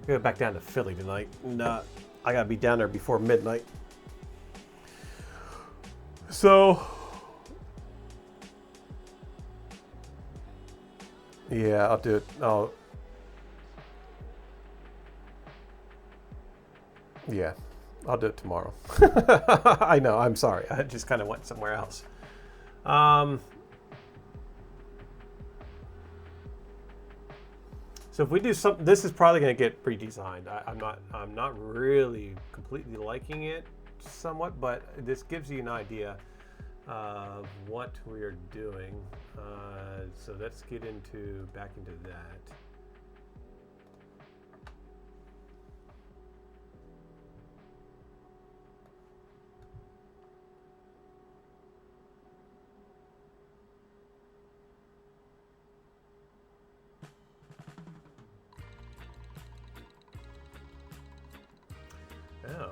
go back down to Philly tonight. And, I gotta be down there before midnight. So, yeah, I'll do it. Yeah, I'll do it tomorrow. I know, I'm sorry. I just kind of went somewhere else. So if we do something, this is probably going to get pre-designed. I'm not really completely liking it somewhat, but this gives you an idea of what we are doing. So let's get back into that. Oh.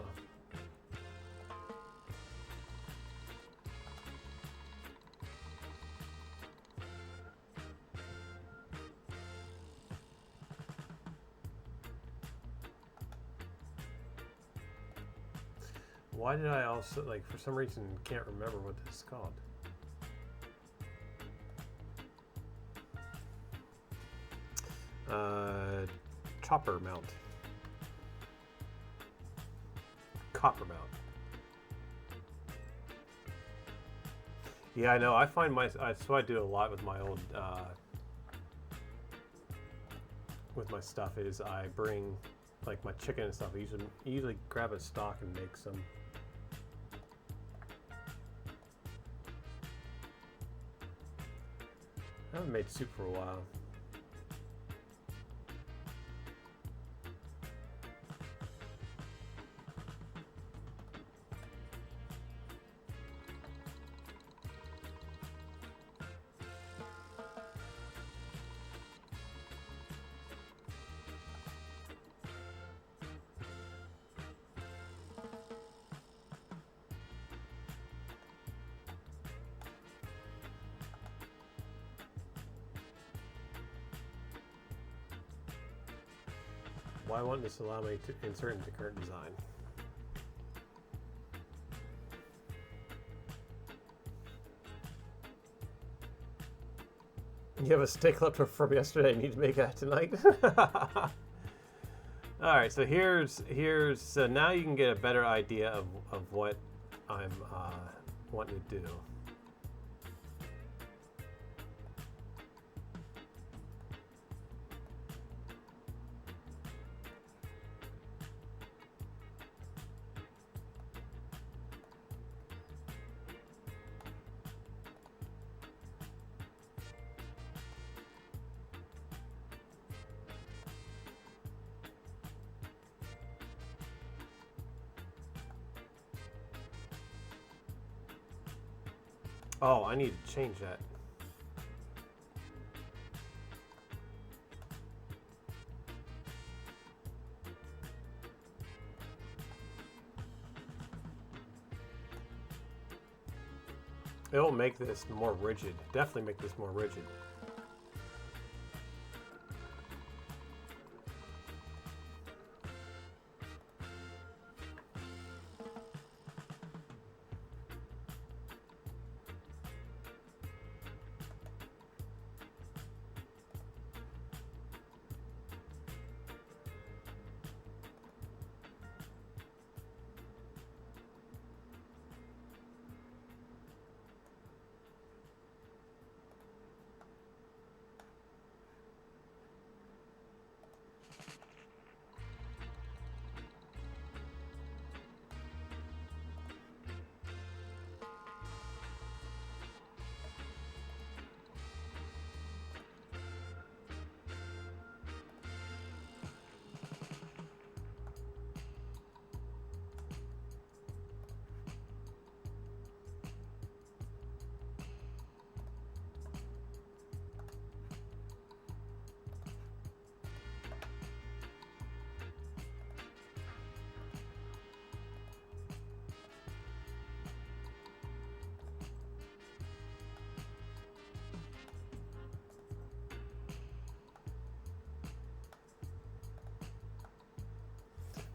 Why did I also, for some reason, can't remember what this is called? Chopper mount. Copper mount. Yeah, I know. I find so I do a lot with my old, with my stuff is I bring, my chicken and stuff. I usually grab a stock and make some. I haven't made soup for a while. Why won't this allow me to insert into current design? You have a steak left from yesterday. You need to make that tonight. All right, so here's so now you can get a better idea of what I'm wanting to do. Oh, I need to change that. It'll make this more rigid. Definitely make this more rigid.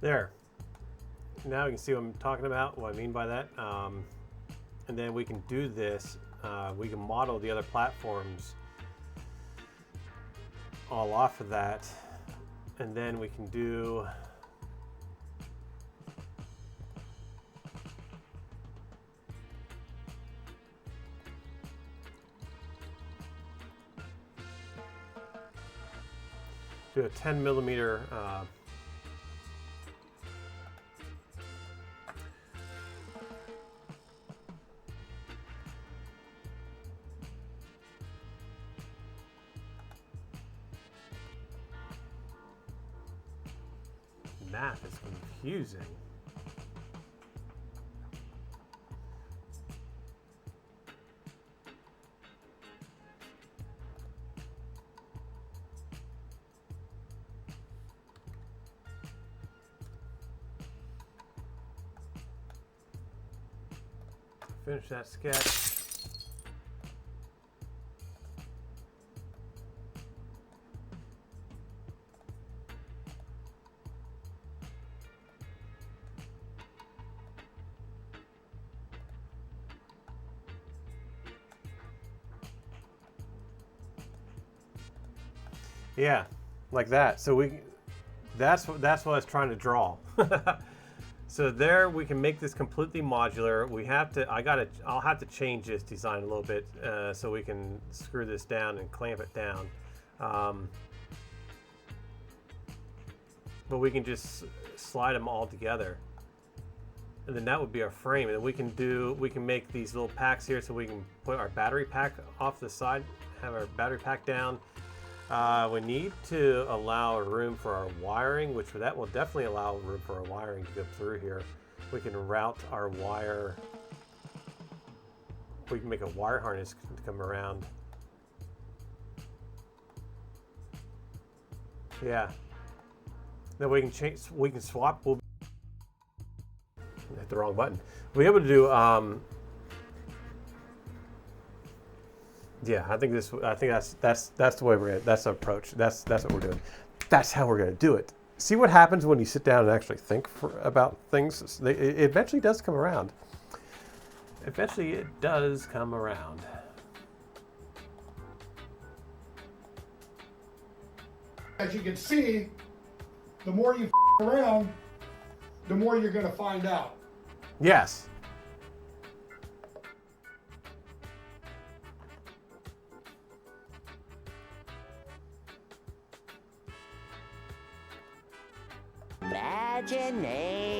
There. Now you can see what I'm talking about, what I mean by that. And then we can do this. We can model the other platforms all off of that. And then we can do a 10 millimeter math is confusing. Finish that sketch. Yeah, like that. So that's what I was trying to draw. So there we can make this completely modular. I'll have to change this design a little bit so we can screw this down and clamp it down. But we can just slide them all together. And then that would be our frame. And we can make these little packs here so we can put our battery pack off the side, have our battery pack down. We need to allow room for our wiring, which that will definitely allow room for our wiring to go through here. We can route our wire. We can make a wire harness to come around. Yeah. Then we can change. We can swap. We'll hit the wrong button. We'll be able to do. Yeah, I think that's the way that's the approach. That's what we're doing. That's how we're going to do it. See what happens when you sit down and actually think about things. It eventually does come around. Eventually, it does come around. As you can see, the more you around, the more you're going to find out. Yes. Imagination.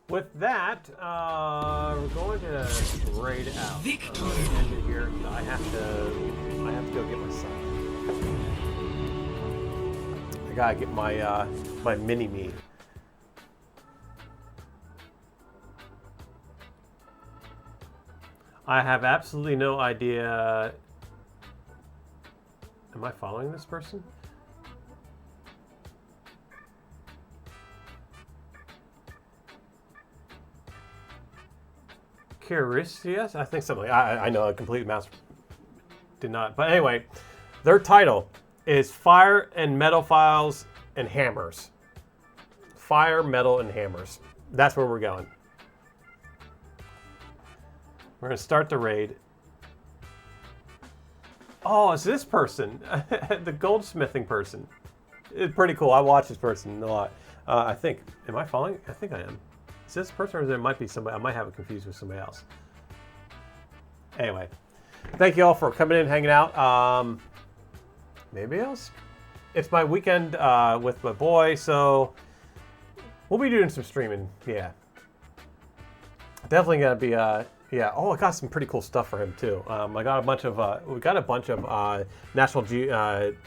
With that, we're going to raid out. End it here. I have to go get my son. I gotta get my my mini me. I have absolutely no idea. Am I following this person? Curious, I think something. I know a complete mouse did not. But anyway, their title is Fire and Metal Files and Hammers. Fire, Metal, and Hammers. That's where we're going. We're going to start the raid. Oh, it's this person. The goldsmithing person. It's pretty cool. I watch this person a lot. I think. Am I following? I think I am. Is this person, or there might be somebody? I might have it confused with somebody else. Anyway, thank you all for coming in, hanging out. Maybe else. It's my weekend with my boy, so we'll be doing some streaming. Yeah, definitely gonna be. Yeah. Oh, I got some pretty cool stuff for him too. I got a bunch of. We got a bunch of National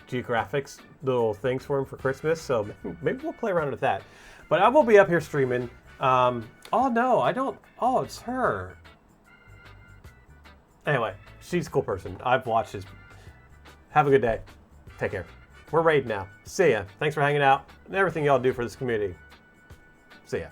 Geographic little things for him for Christmas, so maybe we'll play around with that. But I will be up here streaming. Oh no, I don't. Oh, it's her. Anyway, she's a cool person. I've watched his. Have a good day. Take care. We're raiding now. See ya. Thanks for hanging out and everything y'all do for this community. See ya.